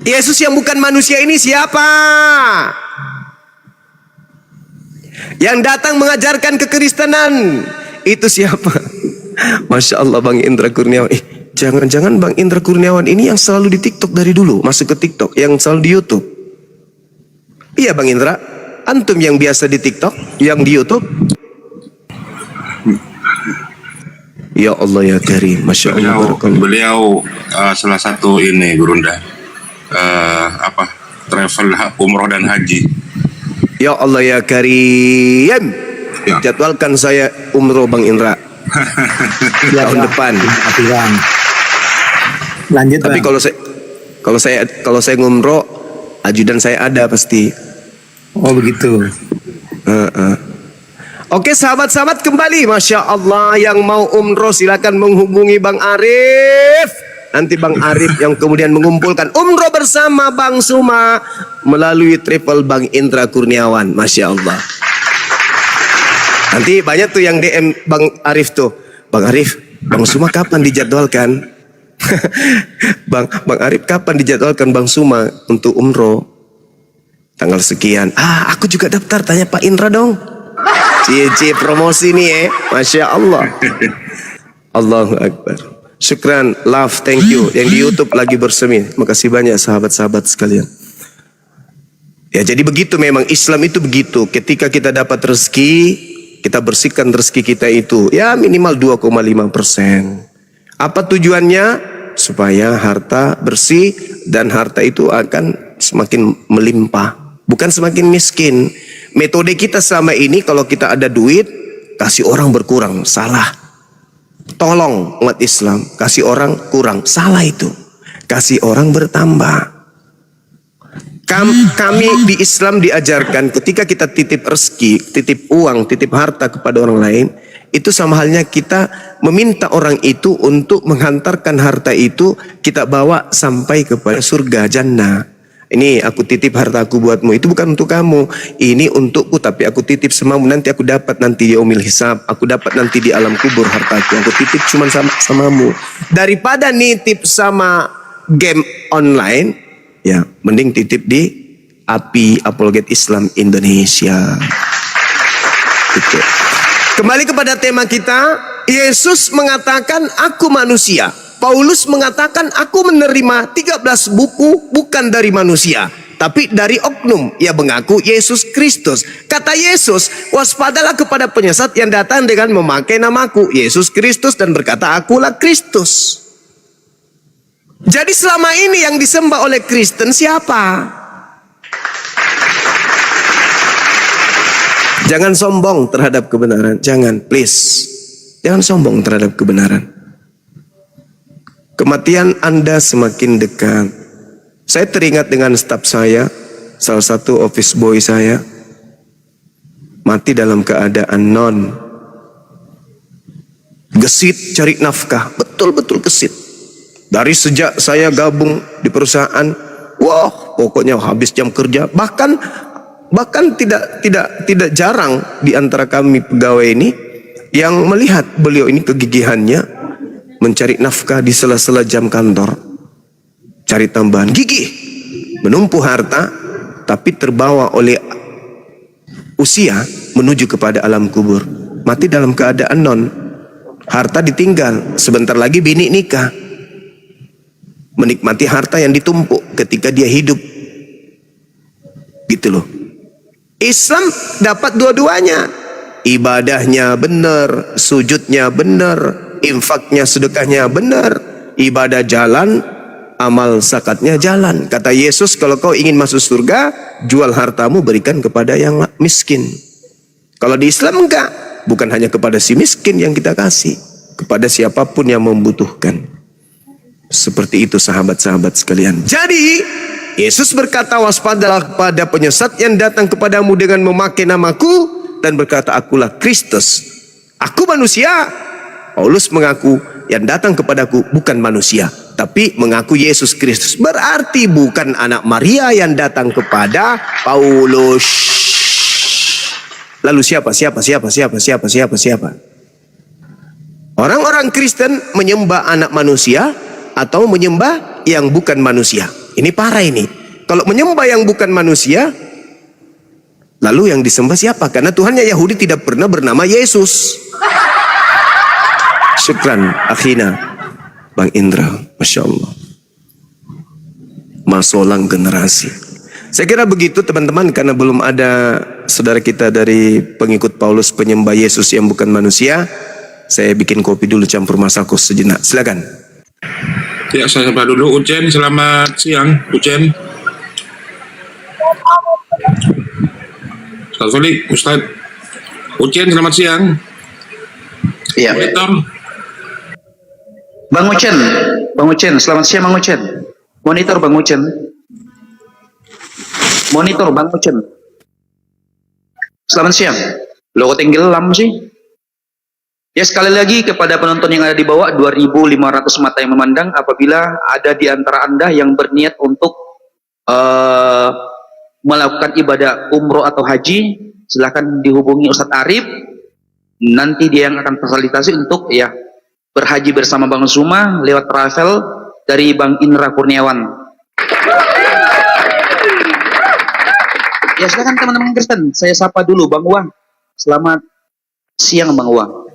Yesus yang bukan manusia ini siapa? Yang datang mengajarkan kekristenan itu siapa? Masya Allah Bang Indra Kurniawan. Jangan-jangan Bang Indra Kurniawan ini yang selalu di TikTok dari dulu, masuk ke TikTok, yang selalu di YouTube. Iya Bang Indra, antum yang biasa di TikTok, yang di YouTube. Ya Allah ya Karim, Masya Allah. Beliau salah satu ini Gurunda, travel umroh dan haji. Ya Allah ya Karim, jadwalkan saya umroh Bang Indra tahun depan. Lanjut. Tapi kalau saya ngumroh, ajudan saya ada pasti. Oh begitu. Oke sahabat-sahabat kembali, Masya Allah, yang mau umroh silakan menghubungi Bang Arif. Nanti Bang Arif yang kemudian mengumpulkan umroh bersama Bang Suma melalui travel Bang Indra Kurniawan. Masya Allah. Nanti banyak tuh yang DM Bang Arif tuh. Bang Arif, Bang Suma kapan dijadwalkan? Bang Arif kapan dijadwalkan Bang Suma untuk umroh? Tanggal sekian. Aku juga daftar, tanya Pak Indra dong. Cie promosi nih ya. Masya Allah. Allahu Akbar. Syukran, love, thank you. Yang di YouTube lagi bersemi. Makasih banyak sahabat-sahabat sekalian. Ya jadi begitu memang Islam itu begitu. Ketika kita dapat rezeki, kita bersihkan rezeki kita itu. Ya minimal 2,5%. Apa tujuannya? Supaya harta bersih dan harta itu akan semakin melimpah. Bukan semakin miskin. Metode kita selama ini kalau kita ada duit, kasih orang berkurang. Salah. Tolong umat Islam, kasih orang kurang. Salah itu. Kasih orang bertambah. Kami di Islam diajarkan ketika kita titip rezeki, titip uang, titip harta kepada orang lain, itu sama halnya kita meminta orang itu untuk menghantarkan harta itu kita bawa sampai kepada surga jannah. Ini aku titip hartaku buatmu, itu bukan untuk kamu, ini untukku tapi aku titip samamu, nanti aku dapat nanti di yaumil hisab, aku dapat nanti di alam kubur hartaku, aku titip cuma samamu. Daripada nitip sama game online, ya mending titip di API Apologet Islam Indonesia. Gitu. Kembali kepada tema kita, Yesus mengatakan aku manusia. Paulus mengatakan aku menerima 13 buku bukan dari manusia, tapi dari oknum yang mengaku Yesus Kristus. Kata Yesus, waspadalah kepada penyesat yang datang dengan memakai namaku Yesus Kristus dan berkata akulah Kristus. Jadi selama ini yang disembah oleh Kristen siapa? Jangan sombong terhadap kebenaran. Jangan, please. Jangan sombong terhadap kebenaran. Kematian Anda semakin dekat. Saya teringat dengan staf saya, salah satu office boy saya, mati dalam keadaan non. Gesit cari nafkah, betul-betul gesit. Dari sejak saya gabung di perusahaan, wah, pokoknya habis jam kerja. Bahkan tidak jarang di antara kami pegawai ini yang melihat beliau ini kegigihannya mencari nafkah di sela-sela jam kantor, cari tambahan, gigih, menumpuh harta, tapi terbawa oleh usia menuju kepada alam kubur. Mati dalam keadaan non, harta ditinggal, sebentar lagi bini nikah, menikmati harta yang ditumpuk ketika dia hidup, gitu loh. Islam dapat dua-duanya. Ibadahnya benar, sujudnya benar, infaknya, sedekahnya benar, ibadah jalan, amal zakatnya jalan. Kata Yesus, kalau kau ingin masuk surga, jual hartamu, berikan kepada yang miskin. Kalau di Islam enggak, bukan hanya kepada si miskin yang kita kasih, kepada siapapun yang membutuhkan. Seperti itu sahabat-sahabat sekalian. Jadi Yesus berkata, waspadalah kepada penyesat yang datang kepadamu dengan memakai namaku dan berkata, akulah Kristus. Aku manusia. Paulus mengaku yang datang kepadaku bukan manusia, tapi mengaku Yesus Kristus. Berarti bukan anak Maria yang datang kepada Paulus. Lalu siapa? Orang-orang Kristen menyembah anak manusia atau menyembah yang bukan manusia. Ini parah ini. Kalau menyembah yang bukan manusia, lalu yang disembah siapa? Karena Tuhannya Yahudi tidak pernah bernama Yesus. Syukran akhina Bang Indra, Masya Allah. Masolang generasi. Saya kira begitu teman-teman, karena belum ada saudara kita dari pengikut Paulus penyembah Yesus yang bukan manusia. Saya bikin kopi dulu campur masako sejenak. Silakan. Ya, saya sapa dulu. Ucen, selamat siang. Ucen. Ustaz Felix, Ustaz. Ucen, selamat siang. Iya. Bang Ucen, selamat siang Bang Ucen. Monitor Bang Ucen. Selamat siang. Lo kok tenggelam sih? Ya, sekali lagi kepada penonton yang ada di bawah, 2.500 mata yang memandang, apabila ada di antara Anda yang berniat untuk melakukan ibadah umroh atau haji, silahkan dihubungi Ustadz Arif. Nanti dia yang akan fasilitasi untuk ya berhaji bersama Bang Zuma lewat travel dari Bang Indra Kurniawan. Ya, silakan teman-teman Kristen. Saya sapa dulu Bang Wang. Selamat siang Bang Wang.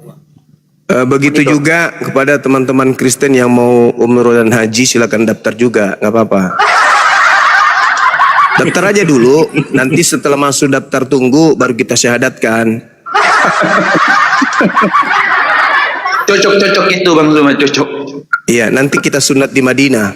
Begitu juga kepada teman-teman Kristen yang mau umroh dan haji, silakan daftar juga, nggak apa-apa. Daftar aja dulu, nanti setelah masuk daftar tunggu baru kita syahadatkan. Cocok itu Bang Zuma, cocok. Iya, nanti kita sunat di Madinah.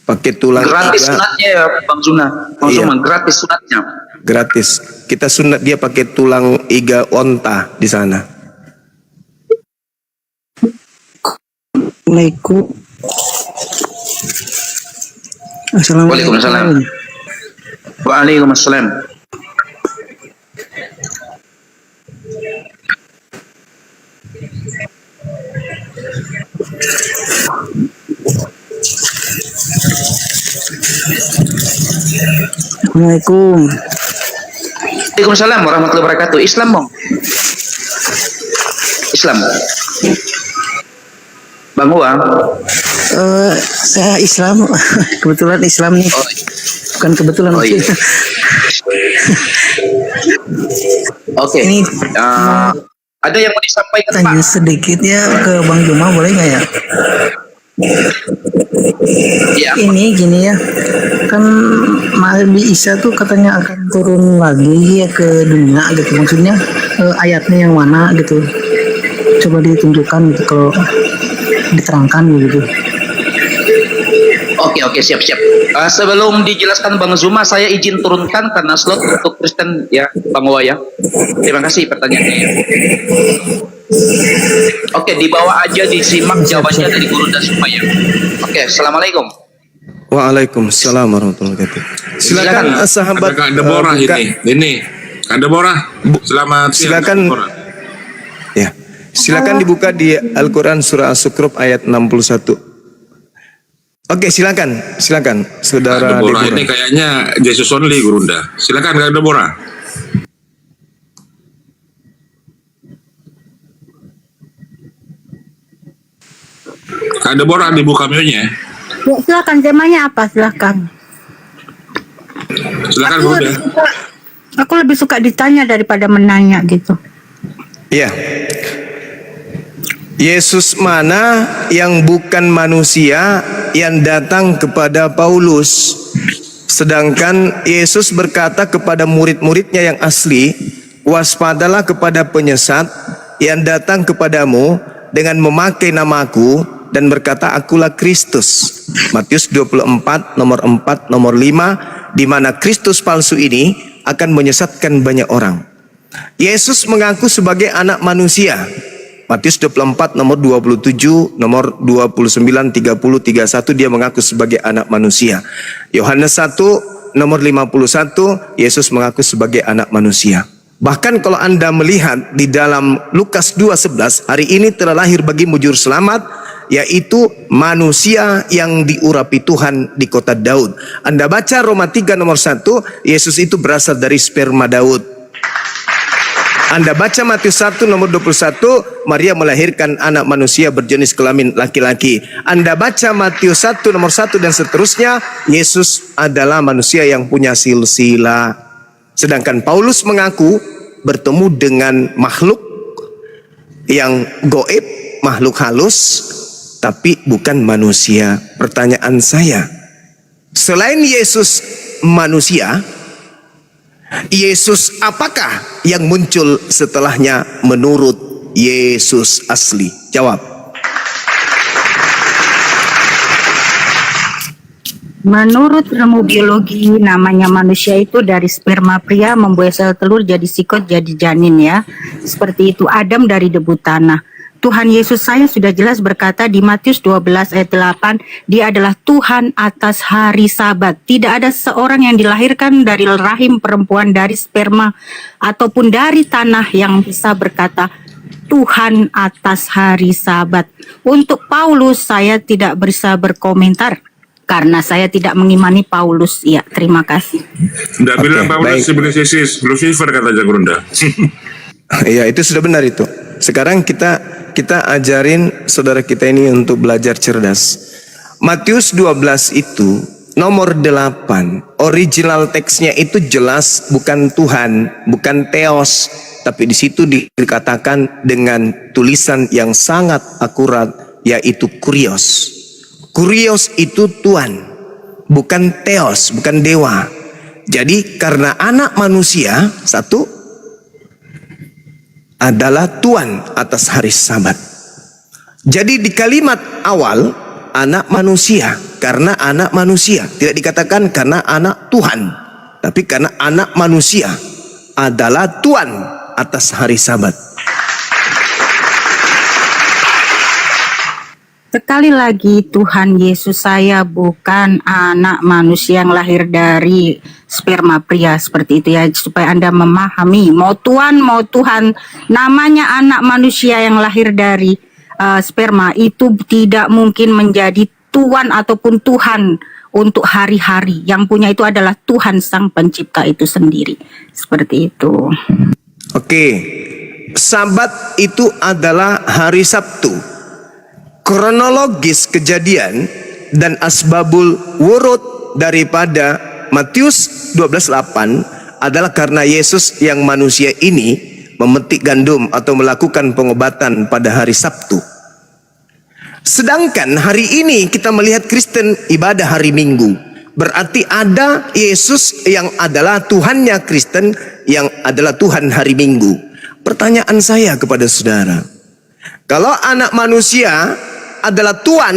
Pakai tulang gratis iga. Sunatnya ya Bang Zuma. Bang Zuma, gratis sunatnya. Gratis. Kita sunat dia pakai tulang iga onta di sana. Assalamualaikum. Waalaikumsalam. Assalamualaikum. Waalaikumsalam warahmatullahi wabarakatuh. Islam Bang. Islam. Bang Wang. Saya Islam. Kebetulan Islam nih. Bukan kebetulan. Oh, iya. Oke. Ini ada yang mau disampaikan tanya Pak? sedikit ya ke Bang Juma, boleh nggak ya? Ya. Ini gini ya, kan Nabi Isa tuh katanya akan turun lagi ya ke dunia gitu, maksudnya ayatnya yang mana gitu, coba ditunjukkan gitu kalau diterangkan gitu. Oke, siap. Sebelum dijelaskan Bang Zuma, saya izin turunkan karena slot untuk Kristen ya, Bang Owa ya. Terima kasih pertanyaannya ya. Oke, di bawah aja disimak jawabannya dari Guru dan Zuma ya. Oke, Assalamualaikum. Waalaikumsalam warahmatullahi wabarakatuh. Silakan sahabat Kak Deborah ini Kak Deborah. Selamat siang. Silakan. Deborah. Ya. Silakan dibuka di Al-Qur'an surah As-Sukhruf ayat 61. Oke, silakan Saudara Deborah Deborah. ini kayaknya Jesus only Gurunda. Silakan Kak Deborah. Kak Deborah dibuka mute-nya. Ya, silakan temanya apa? Silakan. Silakan Bunda. Aku lebih suka ditanya daripada menanya gitu. Iya. Yesus mana yang bukan manusia yang datang kepada Paulus? Sedangkan Yesus berkata kepada murid-muridnya yang asli, waspadalah kepada penyesat yang datang kepadamu dengan memakai namaku dan berkata akulah Kristus. Matius 24 nomor 4 nomor 5, di mana Kristus palsu ini akan menyesatkan banyak orang. Yesus mengaku sebagai anak manusia. Matius 24 nomor 27, nomor 29, 30, 31 dia mengaku sebagai anak manusia. Yohanes 1 nomor 51 Yesus mengaku sebagai anak manusia. Bahkan kalau Anda melihat di dalam Lukas 2:11, hari ini telah lahir bagimu juru selamat, yaitu manusia yang diurapi Tuhan di kota Daud. Anda baca Roma 3 nomor 1, Yesus itu berasal dari sperma Daud. Anda baca Matius 1 nomor 21, Maria melahirkan anak manusia berjenis kelamin laki-laki. Anda baca Matius 1 nomor 1 dan seterusnya, Yesus adalah manusia yang punya silsilah. Sedangkan Paulus mengaku bertemu dengan makhluk yang goib, makhluk halus, tapi bukan manusia. Pertanyaan saya, selain Yesus manusia, Yesus apakah yang muncul setelahnya menurut Yesus asli? Jawab. Menurut ilmu biologi, namanya manusia itu dari sperma pria membuat sel telur jadi sikot jadi janin ya. Seperti itu, Adam dari debu tanah. Tuhan Yesus saya sudah jelas berkata di Matius 12 ayat 8, Dia adalah Tuhan atas hari Sabat. Tidak ada seorang yang dilahirkan dari rahim perempuan, dari sperma ataupun dari tanah yang bisa berkata Tuhan atas hari Sabat. Untuk Paulus saya tidak bisa berkomentar karena saya tidak mengimani Paulus. Ya, terima kasih. Tidak bilang Paulus sebagai Lucifer kata Jagurunda. Iya, itu sudah benar itu. Sekarang kita ajarin saudara kita ini untuk belajar cerdas. Matius 12 itu nomor 8. Original teksnya itu jelas bukan Tuhan, bukan Theos, tapi di situ dikatakan dengan tulisan yang sangat akurat, yaitu Kurios. Kurios itu Tuhan, bukan Theos, bukan dewa. Jadi karena anak manusia satu adalah Tuhan atas hari Sabat. Jadi di kalimat awal anak manusia, karena anak manusia, tidak dikatakan karena anak Tuhan, tapi karena anak manusia adalah Tuhan atas hari Sabat. Sekali lagi, Tuhan Yesus saya bukan anak manusia yang lahir dari sperma pria seperti itu ya, supaya Anda memahami. Mau Tuhan, namanya anak manusia yang lahir dari sperma itu tidak mungkin menjadi Tuhan ataupun Tuhan untuk hari-hari. Yang punya itu adalah Tuhan Sang Pencipta itu sendiri. Seperti itu. Oke, Sabat itu adalah hari Sabtu. Kronologis kejadian dan asbabul wurud daripada Matius 12:8 adalah karena Yesus yang manusia ini memetik gandum atau melakukan pengobatan pada hari Sabtu. Sedangkan hari ini kita melihat Kristen ibadah hari Minggu. Berarti ada Yesus yang adalah Tuhannya Kristen, yang adalah Tuhan hari Minggu. Pertanyaan saya kepada saudara, kalau anak manusia adalah Tuhan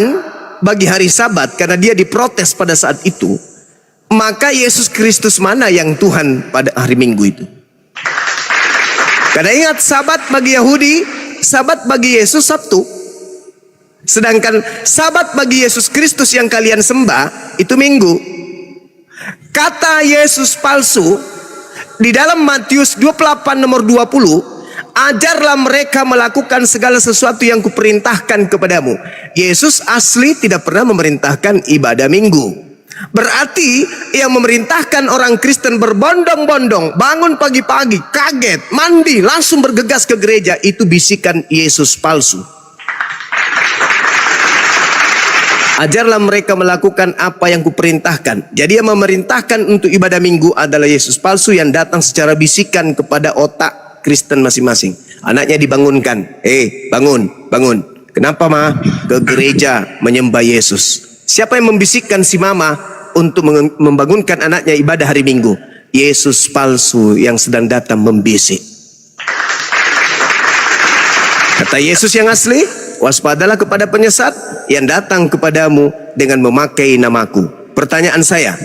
bagi hari Sabat karena dia diprotes pada saat itu, maka Yesus Kristus mana yang Tuhan pada hari Minggu itu? Karena ingat, Sabat bagi Yahudi, Sabat bagi Yesus Sabtu. Sedangkan Sabat bagi Yesus Kristus yang kalian sembah itu Minggu. Kata Yesus palsu di dalam Matius 28 nomor 20, ajarlah mereka melakukan segala sesuatu yang kuperintahkan kepadamu. Yesus asli tidak pernah memerintahkan ibadah Minggu. Berarti yang memerintahkan orang Kristen berbondong-bondong bangun pagi-pagi, kaget, mandi, langsung bergegas ke gereja, itu bisikan Yesus palsu. Ajarlah mereka melakukan apa yang kuperintahkan. Jadi yang memerintahkan untuk ibadah Minggu adalah Yesus palsu yang datang secara bisikan kepada otak Kristen masing-masing. Anaknya dibangunkan, bangun, bangun. Kenapa ma? Ke gereja menyembah Yesus. Siapa yang membisikkan si mama untuk membangunkan anaknya ibadah hari Minggu? Yesus palsu yang sedang datang membisik. Kata Yesus yang asli, waspadalah kepada penyesat yang datang kepadamu dengan memakai namaku. Pertanyaan saya,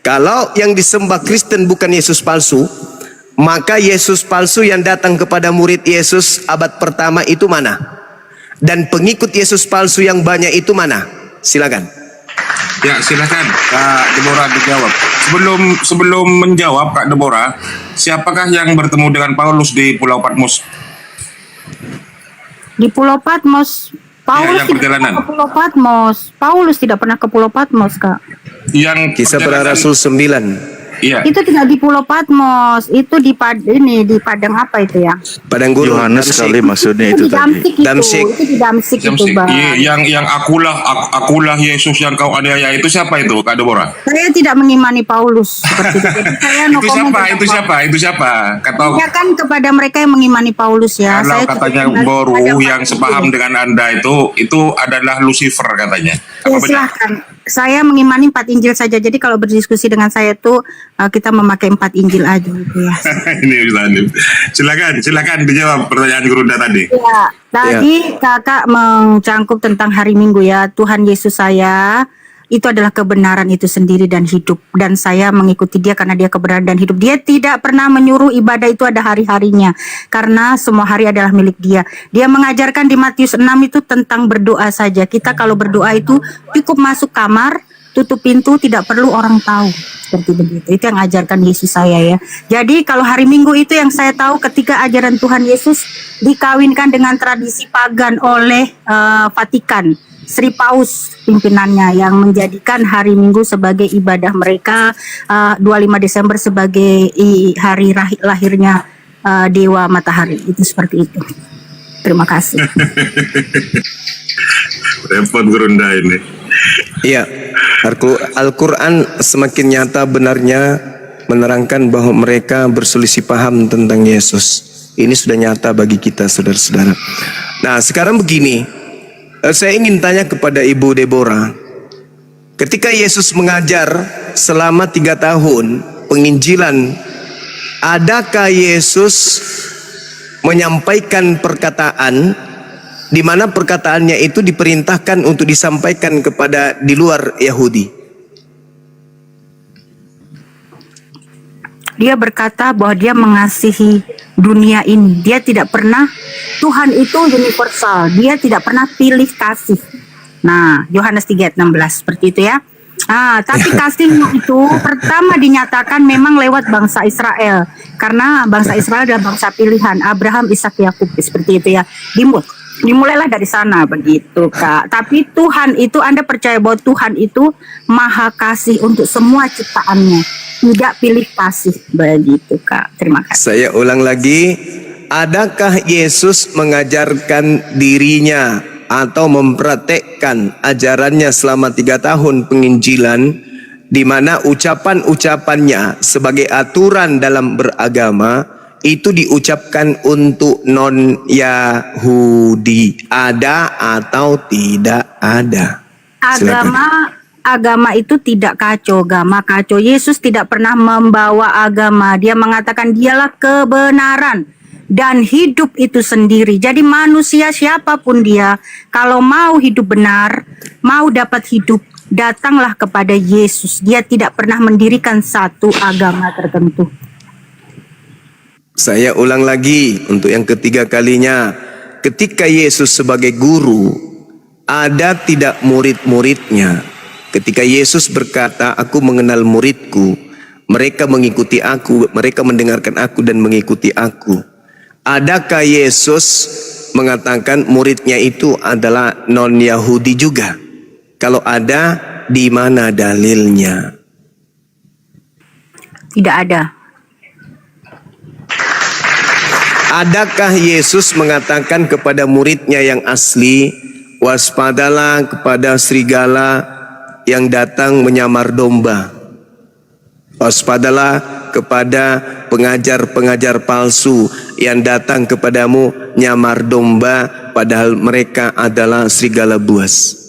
kalau yang disembah Kristen bukan Yesus palsu, maka Yesus palsu yang datang kepada murid Yesus abad pertama itu mana? Dan pengikut Yesus palsu yang banyak itu mana? Silakan. Ya, silakan Kak Deborah dijawab. Sebelum menjawab Kak Deborah, siapakah yang bertemu dengan Paulus di Pulau Patmos? Di Pulau Patmos, Paulus yang tidak perjalanan. pernah ke Pulau Patmos. Paulus tidak pernah ke Pulau Patmos, Kak. Yang Kisah para Rasul 9. Iya. Itu tidak di Pulau Patmos, itu di Padang apa itu ya? Padang Gurun. Yohanes kali maksudnya itu Itu di Damsik tadi. itu, itu di Damsik itu, Bang. Iya, yang akulah Yesus yang kau aniaya itu siapa itu Kak Deborah? Saya tidak mengimani Paulus seperti itu. Jadi saya no Itu comment siapa? tentang Itu siapa? Itu siapa? Kata Ya kan kepada mereka yang mengimani Paulus ya. kalau Saya katanya tidak Boru kepada yang Paulus. sepaham dengan Anda itu adalah Lucifer katanya. Ya, Apa benar? silahkan. Saya mengimani 4 Injil saja. Jadi kalau berdiskusi dengan saya tuh kita memakai 4 Injil aja gitu ya. Ini Ustaz Hanif. Silakan dijawab pertanyaan Gurunda tadi. Ya, tadi kakak mencangkup tentang hari Minggu ya. Tuhan Yesus saya itu adalah kebenaran itu sendiri dan hidup. Dan saya mengikuti dia karena dia kebenaran dan hidup. Dia tidak pernah menyuruh ibadah itu ada hari-harinya. Karena semua hari adalah milik dia. Dia mengajarkan di Matius 6 itu tentang berdoa saja. Kita kalau berdoa itu cukup masuk kamar, tutup pintu, tidak perlu orang tahu. Seperti begitu. Itu yang ajarkan Yesus saya ya. Jadi kalau hari Minggu itu yang saya tahu ketika ajaran Tuhan Yesus dikawinkan dengan tradisi pagan oleh Vatikan. Sri Paus pimpinannya yang menjadikan hari Minggu sebagai ibadah mereka, 25 Desember sebagai hari lahirnya Dewa Matahari. Itu seperti itu. Terima kasih. Repot Gurunda ini. Iya, Al-Quran semakin nyata benarnya menerangkan bahwa mereka berselisih paham tentang Yesus. Ini sudah nyata bagi kita saudara-saudara. Nah sekarang begini, saya ingin tanya kepada Ibu Deborah. Ketika Yesus mengajar selama 3 tahun penginjilan, adakah Yesus menyampaikan perkataan di mana perkataannya itu diperintahkan untuk disampaikan kepada di luar Yahudi? Dia berkata bahwa dia mengasihi dunia ini. Dia tidak pernah, Tuhan itu universal. Dia tidak pernah pilih kasih. Nah, Yohanes 3:16 seperti itu ya. Tapi kasihnya itu pertama dinyatakan memang lewat bangsa Israel. Karena bangsa Israel adalah bangsa pilihan Abraham, Ishak, Yakub seperti itu ya. Dimulailah dari sana begitu Kak. Tapi Tuhan itu, Anda percaya bahwa Tuhan itu maha kasih untuk semua ciptaannya, tidak pilih kasih begitu Kak. Terima kasih. Saya ulang lagi, adakah Yesus mengajarkan dirinya atau mempraktekkan ajarannya selama 3 tahun penginjilan, di mana ucapan-ucapannya sebagai aturan dalam beragama itu diucapkan untuk non-Yahudi? Ada atau tidak ada? Agama itu tidak kacau, agama kacau. Yesus tidak pernah membawa agama. Dia mengatakan dialah kebenaran. dan hidup itu sendiri. Jadi manusia siapapun dia, kalau mau hidup benar, mau dapat hidup, datanglah kepada Yesus. Dia tidak pernah mendirikan satu agama tertentu. Saya ulang lagi untuk yang ketiga kalinya. Ketika Yesus sebagai guru, ada tidak murid-muridnya. Ketika Yesus berkata, aku mengenal muridku, mereka mengikuti aku, mereka mendengarkan aku dan mengikuti aku. Adakah Yesus mengatakan muridnya itu adalah non-Yahudi juga? Kalau ada, di mana dalilnya? Tidak ada. Adakah Yesus mengatakan kepada muridnya yang asli, waspadalah kepada serigala yang datang menyamar domba. Waspadalah kepada pengajar-pengajar palsu yang datang kepadamu nyamar domba, padahal mereka adalah serigala buas.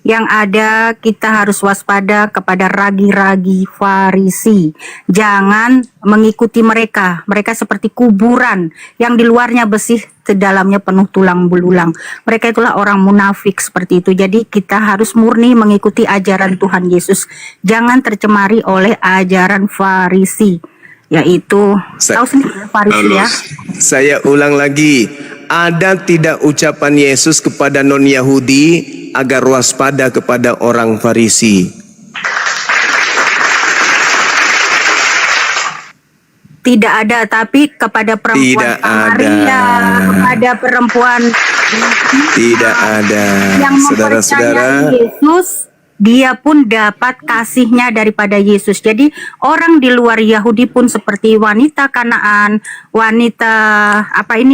Yang ada, kita harus waspada kepada ragi-ragi Farisi. Jangan mengikuti mereka. Mereka seperti kuburan yang di luarnya bersih, di dalamnya penuh tulang belulang. Mereka itulah orang munafik seperti itu. Jadi kita harus murni mengikuti ajaran Tuhan Yesus. Jangan tercemari oleh ajaran Farisi, yaitu tahu sendiri Farisi ya. Saya ulang lagi, ada tidak ucapan Yesus kepada non-Yahudi agar waspada kepada orang Farisi? Tidak ada, tapi kepada perempuan Tidak Samaria, kepada perempuan Tidak ada. yang mempercayai Yesus, dia pun dapat kasihnya daripada Yesus. Jadi orang di luar Yahudi pun seperti wanita Kanaan, wanita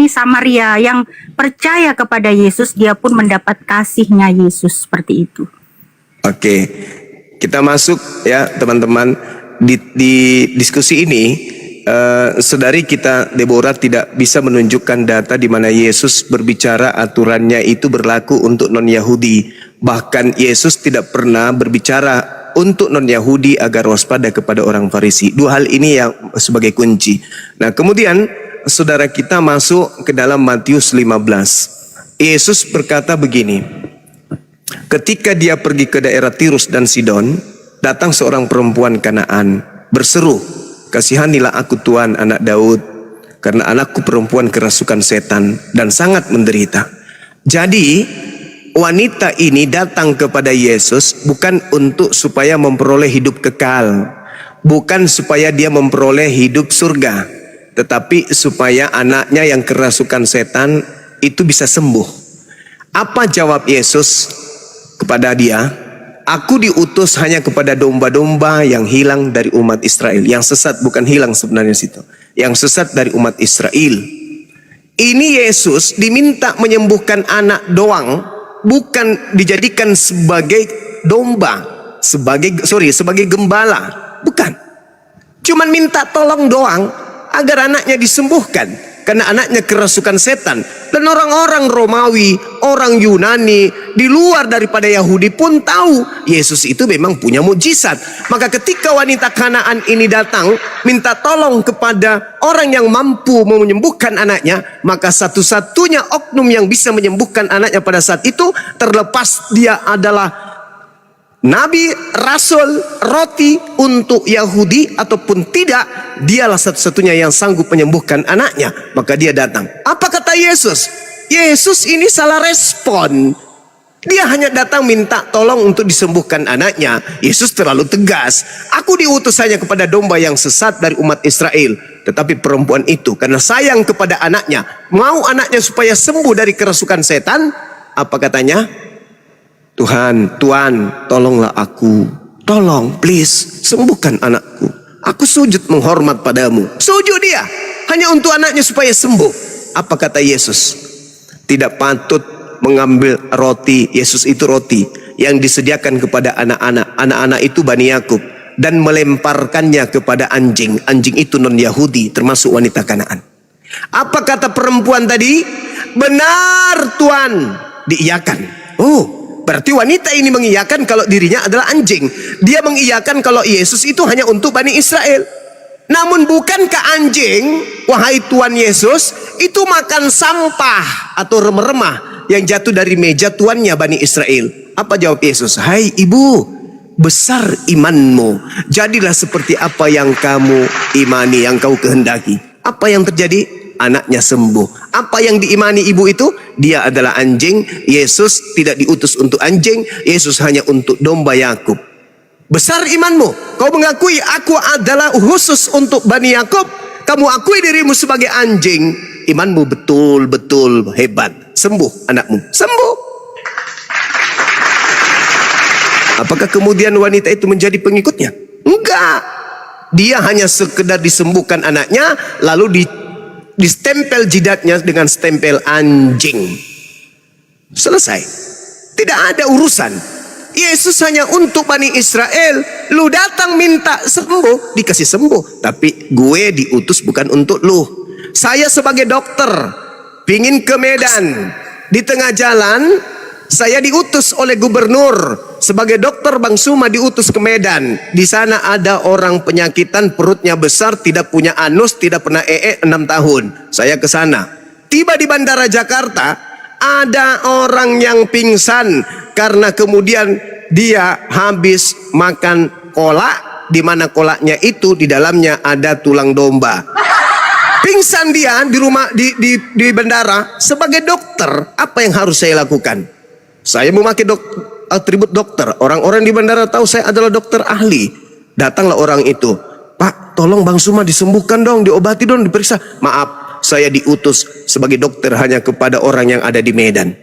Samaria yang percaya kepada Yesus, dia pun mendapat kasihnya Yesus seperti itu. Oke, kita masuk ya teman-teman di diskusi ini. Saudari kita Deborah tidak bisa menunjukkan data di mana Yesus berbicara aturannya itu berlaku untuk non-Yahudi. Bahkan Yesus tidak pernah berbicara untuk non-Yahudi agar waspada kepada orang Farisi. Dua hal ini yang sebagai kunci. Nah, kemudian saudara kita masuk ke dalam Matius 15. Yesus berkata begini. Ketika dia pergi ke daerah Tirus dan Sidon, datang seorang perempuan Kanaan berseru, "Kasihanilah aku Tuhan, anak Daud, karena anakku perempuan kerasukan setan dan sangat menderita." Jadi wanita ini datang kepada Yesus bukan untuk supaya memperoleh hidup kekal, bukan supaya dia memperoleh hidup surga, tetapi supaya anaknya yang kerasukan setan itu bisa sembuh. Apa jawab Yesus kepada dia? Aku diutus hanya kepada domba-domba yang hilang dari umat Israel. Yang sesat, bukan hilang sebenarnya situ. Yang sesat dari umat Israel. Ini Yesus diminta menyembuhkan anak doang, bukan dijadikan sebagai domba, sebagai gembala, bukan. Cuman minta tolong doang agar anaknya disembuhkan karena anaknya kerasukan setan. Dan orang-orang Romawi, orang Yunani di luar daripada Yahudi pun tahu Yesus itu memang punya mukjizat. Maka ketika wanita Kanaan ini datang minta tolong kepada orang yang mampu menyembuhkan anaknya, maka satu-satunya oknum yang bisa menyembuhkan anaknya pada saat itu, terlepas dia adalah Nabi, Rasul, roti untuk Yahudi ataupun tidak, dialah satu-satunya yang sanggup menyembuhkan anaknya. Maka dia datang. Apa kata Yesus? Yesus ini salah respon. Dia hanya datang minta tolong untuk disembuhkan anaknya. Yesus terlalu tegas. Aku diutus hanya kepada domba yang sesat dari umat Israel. Tetapi perempuan itu karena sayang kepada anaknya, mau anaknya supaya sembuh dari kerasukan setan, apa katanya? Tuhan, tolonglah aku. Tolong, please, sembuhkan anakku. Aku sujud menghormat padamu. Sujud dia, hanya untuk anaknya supaya sembuh. Apa kata Yesus? Tidak patut mengambil roti, Yesus itu roti, yang disediakan kepada anak-anak. Anak-anak itu Bani Yakub. Dan melemparkannya kepada anjing. Anjing itu non-Yahudi, termasuk wanita Kanaan. Apa kata perempuan tadi? Benar Tuhan, diiyakan. Oh, berarti wanita ini mengiyakan kalau dirinya adalah anjing. Dia mengiyakan kalau Yesus itu hanya untuk Bani Israel. Namun bukankah anjing, wahai Tuhan Yesus, itu makan sampah atau remah-remah yang jatuh dari meja tuannya Bani Israel. Apa jawab Yesus? Hai ibu, besar imanmu, jadilah seperti apa yang kamu imani, yang kau kehendaki. Apa yang terjadi? Anaknya sembuh. Apa yang diimani ibu itu? Dia adalah anjing. Yesus tidak diutus untuk anjing, Yesus hanya untuk domba Yakub. Besar imanmu, kau mengakui aku adalah khusus untuk Bani Yakub, kamu akui dirimu sebagai anjing, imanmu betul-betul hebat. Sembuh anakmu, sembuh. Apakah kemudian wanita itu menjadi pengikutnya? Enggak. Dia hanya sekedar disembuhkan anaknya, lalu distempel jidatnya dengan stempel anjing. Selesai. Tidak ada urusan. Yesus hanya untuk Bani Israel. Lu datang minta sembuh, dikasih sembuh. Tapi gue diutus bukan untuk lu. Saya sebagai dokter pingin ke Medan. Di tengah jalan saya diutus oleh gubernur sebagai dokter. Bang Suma diutus ke Medan. Di sana ada orang penyakitan, perutnya besar, tidak punya anus, tidak pernah 6 tahun. Saya ke sana. Tiba di bandara Jakarta, ada orang yang pingsan karena kemudian dia habis makan kolak, di mana kolaknya itu di dalamnya ada tulang domba. Pingsan dia di rumah di bandara. Sebagai dokter, apa yang harus saya lakukan? Saya memakai atribut dokter. Orang-orang di bandara tahu saya adalah dokter ahli. Datanglah orang itu. Pak, tolong Bang Suma disembuhkan dong, diobati dong, diperiksa. Maaf, saya diutus sebagai dokter hanya kepada orang yang ada di Medan.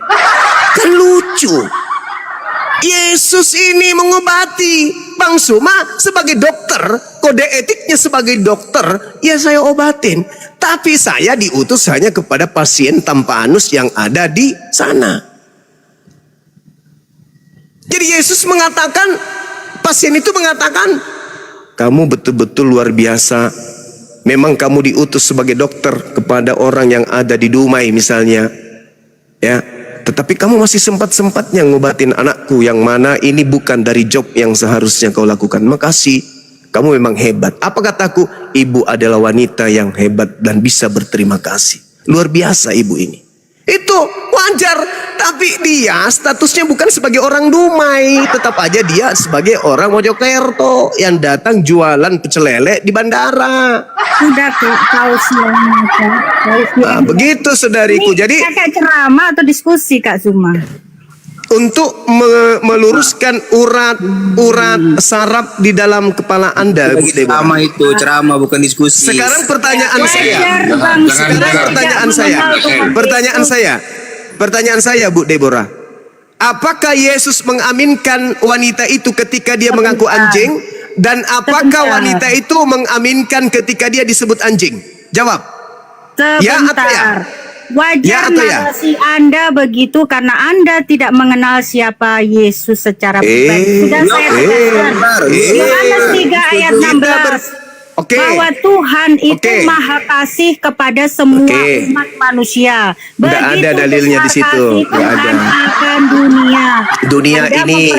Kan lucu. Yesus ini mengobati. Bang Suma sebagai dokter, kode etiknya sebagai dokter, ya saya obatin. Tapi saya diutus hanya kepada pasien tanpa anus yang ada di sana. Jadi Yesus mengatakan, pasien itu mengatakan, kamu betul-betul luar biasa. Memang kamu diutus sebagai dokter kepada orang yang ada di Dumai misalnya, ya. Tetapi kamu masih sempat-sempatnya ngobatin anakku yang mana ini bukan dari job yang seharusnya kau lakukan. Makasih, kamu memang hebat. Apa kataku? Ibu adalah wanita yang hebat dan bisa berterima kasih. Luar biasa ibu ini. Itu wajar, tapi dia statusnya bukan sebagai orang Dumai, tetap aja dia sebagai orang Mojokerto yang datang jualan pecel lele di bandara. Udah kau siangnya Kak. Nah, begitu saudariku. Jadi kakak ceramah atau diskusi Kak Suma? Untuk meluruskan urat saraf di dalam kepala Anda, Bu Deborah. Ceramah itu, ceramah bukan diskusi. Sekarang pertanyaan saya, Bu Deborah. Apakah Yesus mengaminkan wanita itu ketika dia mengaku anjing? Dan apakah wanita itu mengaminkan ketika dia disebut anjing? Jawab. Ya atau ya? Wajar narasi Anda begitu karena Anda tidak mengenal siapa Yesus secara pribadi. Sudah saya tegaskan. Yohanes 3 ayat 16. Bahwa Tuhan itu maha kasih kepada semua umat manusia. Tidak ada dalilnya di situ. Tidak ada. Akan dunia Anda ini.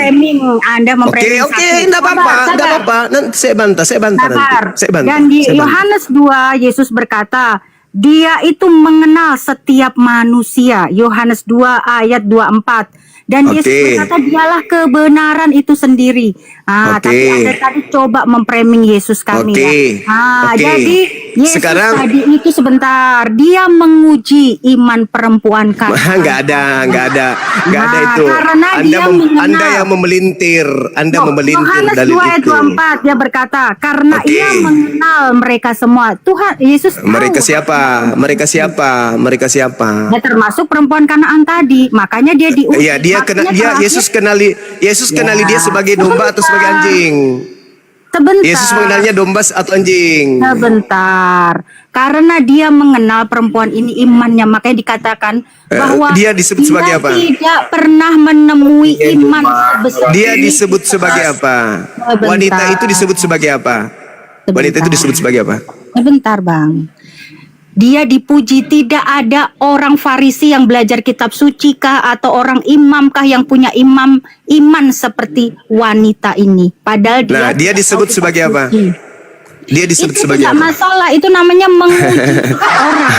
Anda memframing. Tidak apa-apa. Nanti saya bantah nanti. Dan di Yohanes 2 Yesus berkata, Dia itu mengenal setiap manusia. Yohanes 2 ayat 24. Dan Yesus berkata dialah kebenaran itu sendiri. Tapi Anda tadi coba memframing Yesus kami ya. Jadi Yesus sekarang, tadi itu sebentar dia menguji iman perempuan kami. Enggak ada itu. Anda yang memelintir, Yohanes dalil 2 ayat itu. 24 dia berkata, karena ia mengenal mereka semua. Tuhan Yesus tahu. Mereka siapa? Ya termasuk perempuan Kanaan tadi. Makanya dia diuji. Iya, Yesus kenali dia sebagai domba atau sebagai anjing. Sebentar. Yesus mengenalnya domba atau anjing. Sebentar. Karena dia mengenal perempuan ini imannya, makanya dikatakan bahwa dia disebut sebagai apa? Tidak pernah menemui iman sebesar. Dia disebut sebagai apa? Wanita itu disebut sebagai apa? Wanita itu disebut sebagai apa? Sebentar, Bang. Dia dipuji, tidak ada orang Farisi yang belajar kitab suci kah atau orang imam kah yang punya iman seperti wanita ini. Padahal dia disebut sebagai apa? Dia disebut Itu sebagai tidak apa? masalah, itu namanya menguji orang.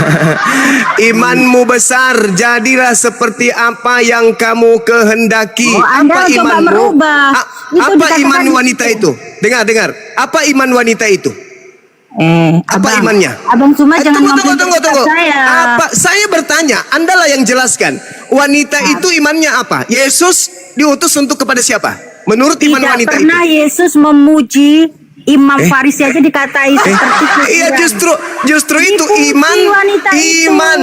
Imanmu besar, jadilah seperti apa yang kamu kehendaki. Oh, Anda Apa coba imanmu? merubah. Itu Apa dikatakan iman gitu. wanita itu? Dengar. Apa iman wanita itu? Apa Abang, imannya? Abang Suma jangan Tunggu. saya. Apa? Saya bertanya, Andalah yang jelaskan. Wanita itu imannya apa? Yesus diutus untuk kepada siapa? Menurut iman Tidak wanita itu. pernah Yesus memuji Imam Farisi aja dikatai seperti Iya, kuburan. justru itu Dipuji iman. wanita itu. Iman.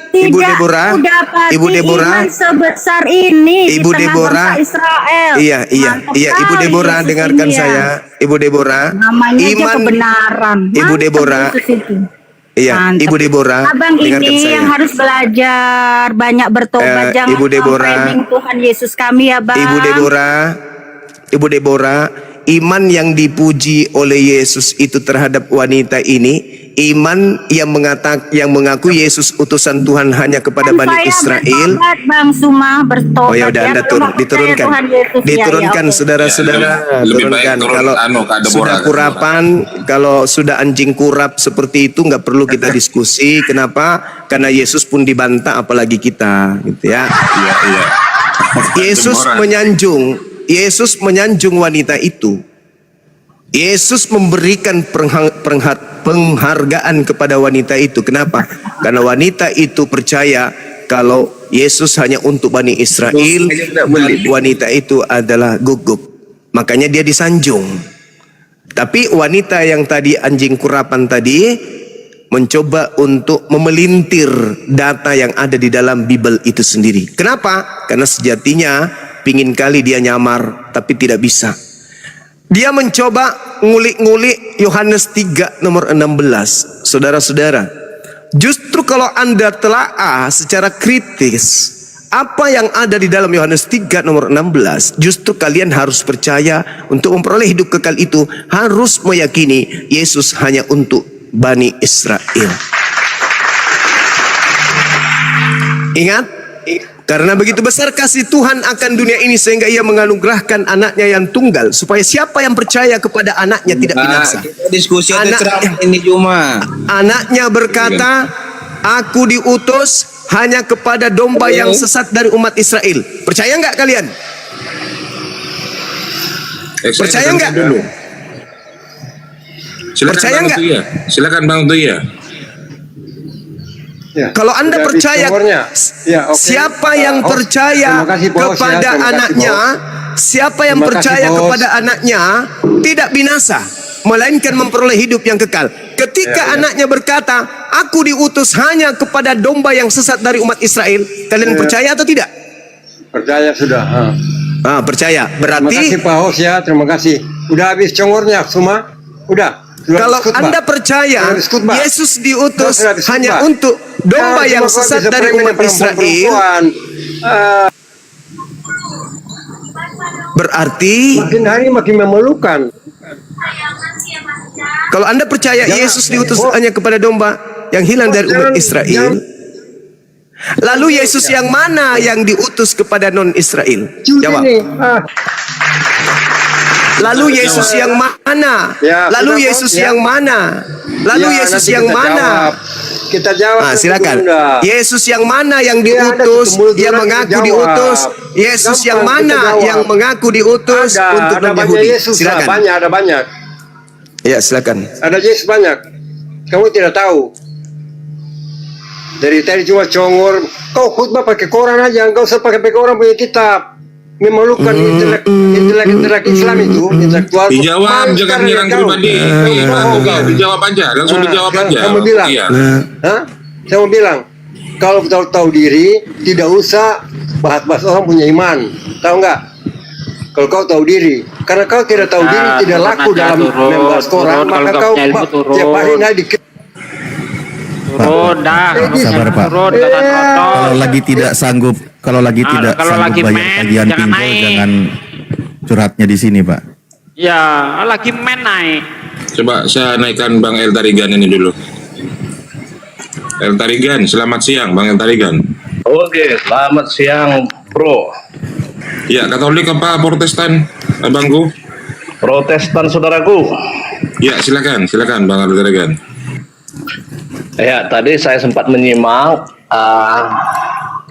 Tidak Ibu Deborah, mendapati Ibu Deborah, iman sebesar ini Ibu di tengah Deborah. bangsa Israel. Iya, Mantap Ibu sekali Deborah, Yesus dengarkan ini ya. saya. Ibu Deborah, Namanya aja iman. kebenaran. Ibu Mantap Deborah. Yesus itu. Iya, Mantap. Ibu Deborah, Abang dengarkan ini saya. yang harus belajar, banyak bertobat, jangan Ibu Deborah. framing Tuhan Yesus kami ya, Bang. Ibu Deborah, iman yang dipuji oleh Yesus itu terhadap wanita ini, iman yang mengaku Yesus utusan Tuhan hanya kepada Kan Bani saya Israel. bertobat, Bang Suma, bertobat. Oh ya udah, Anda belum percaya diturunkan. Tuhan Yesus, Diturunkan ya, oke. saudara-saudara, Lebih baik turunkan. turun Kalau Kak Deborah, sudah Kak kurapan, kalau sudah anjing kurap seperti itu nggak perlu kita diskusi. Kenapa? Karena Yesus pun dibantah, apalagi kita, gitu ya. Iya. Yesus menyanjung wanita itu. Yesus memberikan penghargaan kepada wanita itu. Kenapa? Karena wanita itu percaya kalau Yesus hanya untuk Bani Israel, dan wanita itu adalah gugup. Makanya dia disanjung. Tapi wanita yang tadi anjing kurapan tadi mencoba untuk memelintir data yang ada di dalam Bible itu sendiri. Kenapa? Karena sejatinya pingin kali dia nyamar, tapi tidak bisa. Dia mencoba ngulik-ngulik Yohanes 3 nomor 16. Saudara-saudara, justru kalau Anda telaah secara kritis apa yang ada di dalam Yohanes 3 nomor 16, justru kalian harus percaya untuk memperoleh hidup kekal itu harus meyakini Yesus hanya untuk Bani Israel. Ingat, karena begitu besar kasih Tuhan akan dunia ini sehingga ia menganugerahkan anaknya yang tunggal supaya siapa yang percaya kepada anaknya tidak binasa. Diskusi ini cuma. Anaknya berkata, aku diutus hanya kepada domba yang sesat dari umat Israel. Percaya nggak kalian? Percaya nggak? Percaya nggak? Silakan Bang Tuya. Kalau Anda percaya, siapa yang percaya kepada anaknya, siapa yang percaya kepada anaknya tidak binasa, melainkan memperoleh hidup yang kekal. Ketika anaknya berkata, aku diutus hanya kepada domba yang sesat dari umat Israel, kalian percaya atau tidak? Percaya sudah. Percaya. Terima Berarti kasih Pak Hos ya, terima kasih. Udah habis congornya semua? Udah. kalau Anda percaya Yesus diutus hanya untuk domba yang sesat dari umat Israel, berarti makin hari makin memerlukan. Kalau Anda percaya Yesus diutus hanya kepada domba yang hilang dari umat Israel, lalu Yesus yang mana yang diutus kepada non-Israel? Jawab. Lalu Yesus yang mana? Lalu Yesus yang mana? Lalu Yesus yang mana? Kita jawab. Silakan. Yesus yang mana yang diutus, yang mengaku diutus? Yesus yang mana yang mengaku diutus untuk non-Yahudi? Silakan. Ada banyak. Ya, silakan. Ada Yesus banyak. Kamu tidak tahu. Dari tadi cuma congor. Kau khutbah pakai koran aja, enggak usah pakai orang punya kitab. Memerlukan intelek Islam itu, intelektual. Dijawab, jangan nyerang pribadi. Dijawab aja, langsung dijawab aja. Saya mau bilang, saya mau bilang, kalau tahu diri, tidak usah bahas-bahas orang punya iman. Tahu nggak? Kalau kau tahu diri, karena kau tidak tahu diri, tidak laku dalam membahas koran, maka kau tiap hari naik dikit. Sabar Pak. Kalau lagi tidak sanggup, bayar tagihan pinjol, jangan curhatnya di sini Pak. Ya, lagi main naik. Coba saya naikkan Bang El Tarigan ini dulu. El Tarigan, selamat siang Bang El Tarigan. Oke, selamat siang Bro. Ya, Katolik apa Protestan, abangku? Protestan saudaraku. Ya, silakan Bang Ardiregan. Ya, tadi saya sempat menyimak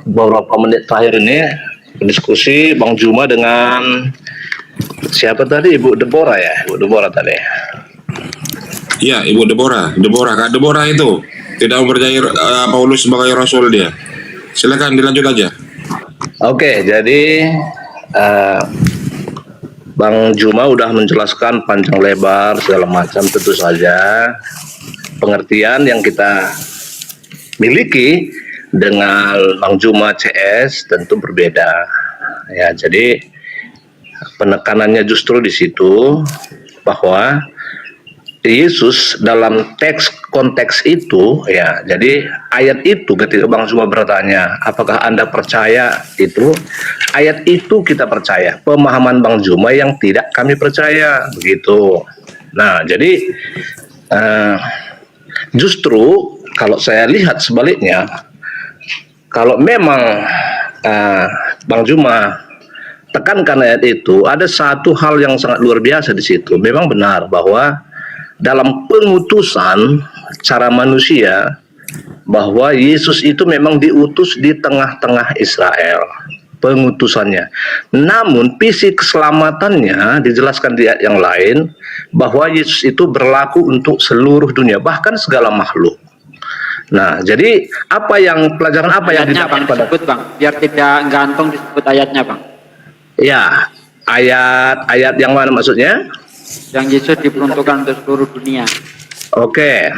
beberapa menit terakhir ini diskusi Bang Juma dengan siapa tadi, Ibu Deborah ya, Ibu Deborah tadi. Ya, Ibu Deborah, Kak Deborah itu tidak mempercayai Paulus sebagai rasul dia. Silakan dilanjut aja. Oke, jadi Bang Juma udah menjelaskan panjang lebar segala macam. Tentu saja pengertian yang kita miliki dengan Bang Juma CS tentu berbeda. Ya, jadi penekanannya justru di situ bahwa Yesus dalam konteks itu, ya, jadi ayat itu ketika Bang Juma bertanya, apakah Anda percaya itu? Ayat itu kita percaya, pemahaman Bang Juma yang tidak kami percaya, begitu. Nah, jadi justru kalau saya lihat sebaliknya, kalau memang Bang Juma tekankan ayat itu, ada satu hal yang sangat luar biasa di situ. Memang benar bahwa dalam pengutusan cara manusia, bahwa Yesus itu memang diutus di tengah-tengah Israel, pengutusannya. Namun visi keselamatannya dijelaskan di ayat yang lain, bahwa Yesus itu berlaku untuk seluruh dunia, bahkan segala makhluk. Nah, jadi pelajaran apa yang didapat pada disebut, Bang, biar tidak gantung disebut ayatnya, Bang. Ya, ayat yang mana maksudnya? Yang Yesus diperuntukkan untuk seluruh dunia. Oke,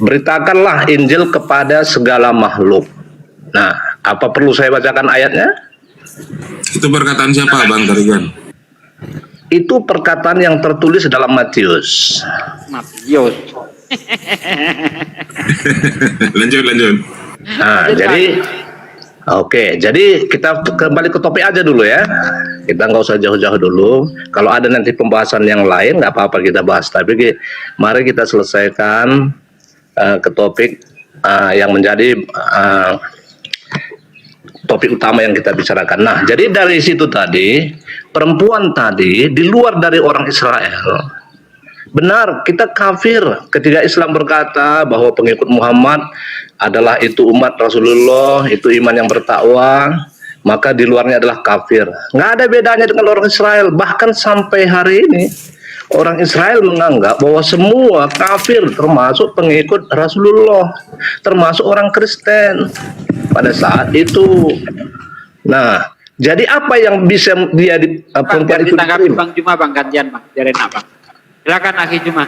beritakanlah Injil kepada segala makhluk. Nah, apa perlu saya bacakan ayatnya? Itu perkataan siapa, Bang Tarigan? Itu perkataan yang tertulis dalam Matius. Matius. lanjut. Nah, jadi kita kembali ke topik aja dulu ya. Kita nggak usah jauh-jauh dulu. Kalau ada nanti pembahasan yang lain, nggak apa-apa kita bahas. Tapi mari kita selesaikan ke topik yang menjadi topik utama yang kita bicarakan. Nah, jadi dari situ tadi, perempuan tadi di luar dari orang Israel. Benar, kita kafir ketika Islam berkata bahwa pengikut Muhammad adalah itu umat Rasulullah, itu iman yang bertakwa, maka di luarnya adalah kafir. Nggak ada bedanya dengan orang Israel. Bahkan sampai hari ini, orang Israel menganggap bahwa semua kafir, termasuk pengikut Rasulullah, termasuk orang Kristen pada saat itu. Nah, jadi apa yang bisa dia perempuan itu ditanggapi Bang Juma, Bang, gantian, Bang, biarin apa? Silakan Akhi Juma.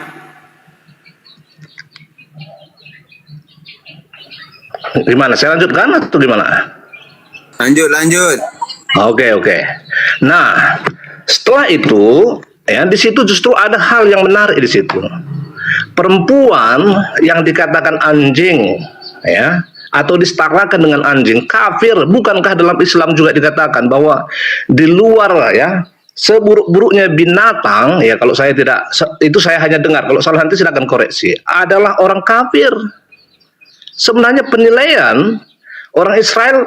Gimana? Saya lanjutkan atau gimana? Lanjut. Oke. Nah, setelah itu, ya, di situ justru ada hal yang menarik di situ. Perempuan yang dikatakan anjing, ya, atau disetarakan dengan anjing, kafir. Bukankah dalam Islam juga dikatakan bahwa di luar, ya, seburuk-buruknya binatang, ya, kalau saya tidak, itu saya hanya dengar, kalau salah nanti silakan koreksi, adalah orang kafir. Sebenarnya penilaian orang Israel,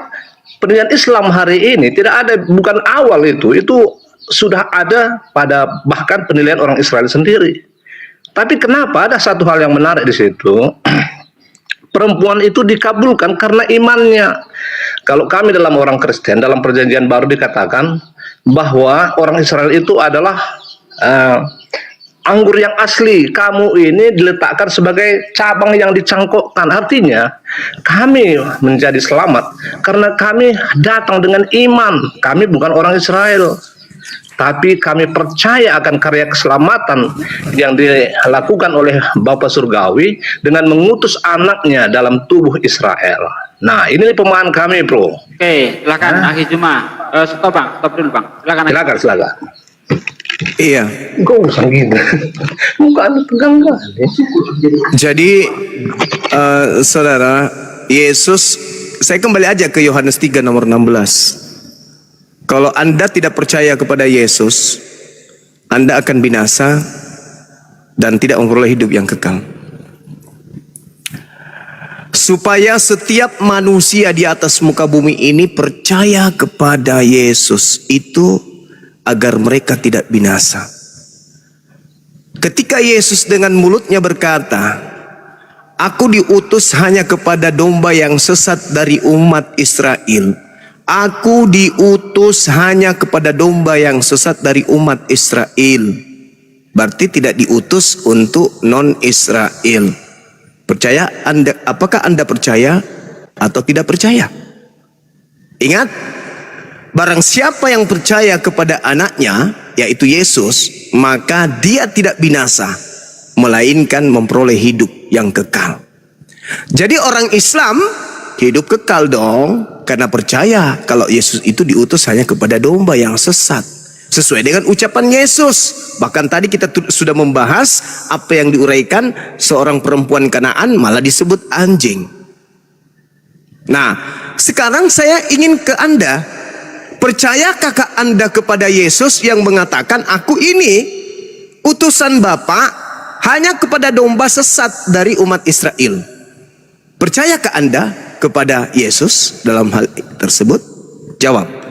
penilaian Islam hari ini tidak ada, bukan awal itu sudah ada pada bahkan penilaian orang Israel sendiri. Tapi kenapa ada satu hal yang menarik di situ? Perempuan itu dikabulkan karena imannya. Kalau kami dalam orang Kristen, dalam perjanjian baru dikatakan bahwa orang Israel itu adalah anggur yang asli. Kamu ini diletakkan sebagai cabang yang dicangkokkan. Artinya kami menjadi selamat karena kami datang dengan iman. Kami bukan orang Israel, tapi kami percaya akan karya keselamatan yang dilakukan oleh Bapa Surgawi dengan mengutus anaknya dalam tubuh Israel. Nah, ini pemahaman kami, bro. Oke, silakan Akhi Juma. Stop, Bang, stop dulu, Bang. Silakan. Iya. Kok usah gitu? Bukan tegang kali. Jadi, saudara, Yesus, saya kembali aja ke Yohanes 3 nomor 16. Kalau Anda tidak percaya kepada Yesus, Anda akan binasa dan tidak memperoleh hidup yang kekal. Supaya setiap manusia di atas muka bumi ini percaya kepada Yesus itu agar mereka tidak binasa. ketika Yesus dengan mulutnya berkata, "Aku diutus hanya kepada domba yang sesat dari umat Israel." Aku diutus hanya kepada domba yang sesat dari umat Israel. Berarti tidak diutus untuk non-Israel. Percaya Anda? Apakah Anda percaya atau tidak percaya? Ingat, barang siapa yang percaya kepada anaknya, yaitu Yesus, maka dia tidak binasa, melainkan memperoleh hidup yang kekal. Jadi orang Islam hidup kekal dong, karena percaya kalau Yesus itu diutus hanya kepada domba yang sesat, sesuai dengan ucapan Yesus. Bahkan tadi kita sudah membahas apa yang diuraikan, seorang perempuan Kanaan malah disebut anjing. Nah, sekarang saya ingin ke Anda, percayakah Anda kepada Yesus yang mengatakan, "Aku ini utusan Bapa hanya kepada domba sesat dari umat Israel"? Percayakah Anda kepada Yesus dalam hal tersebut? Jawab.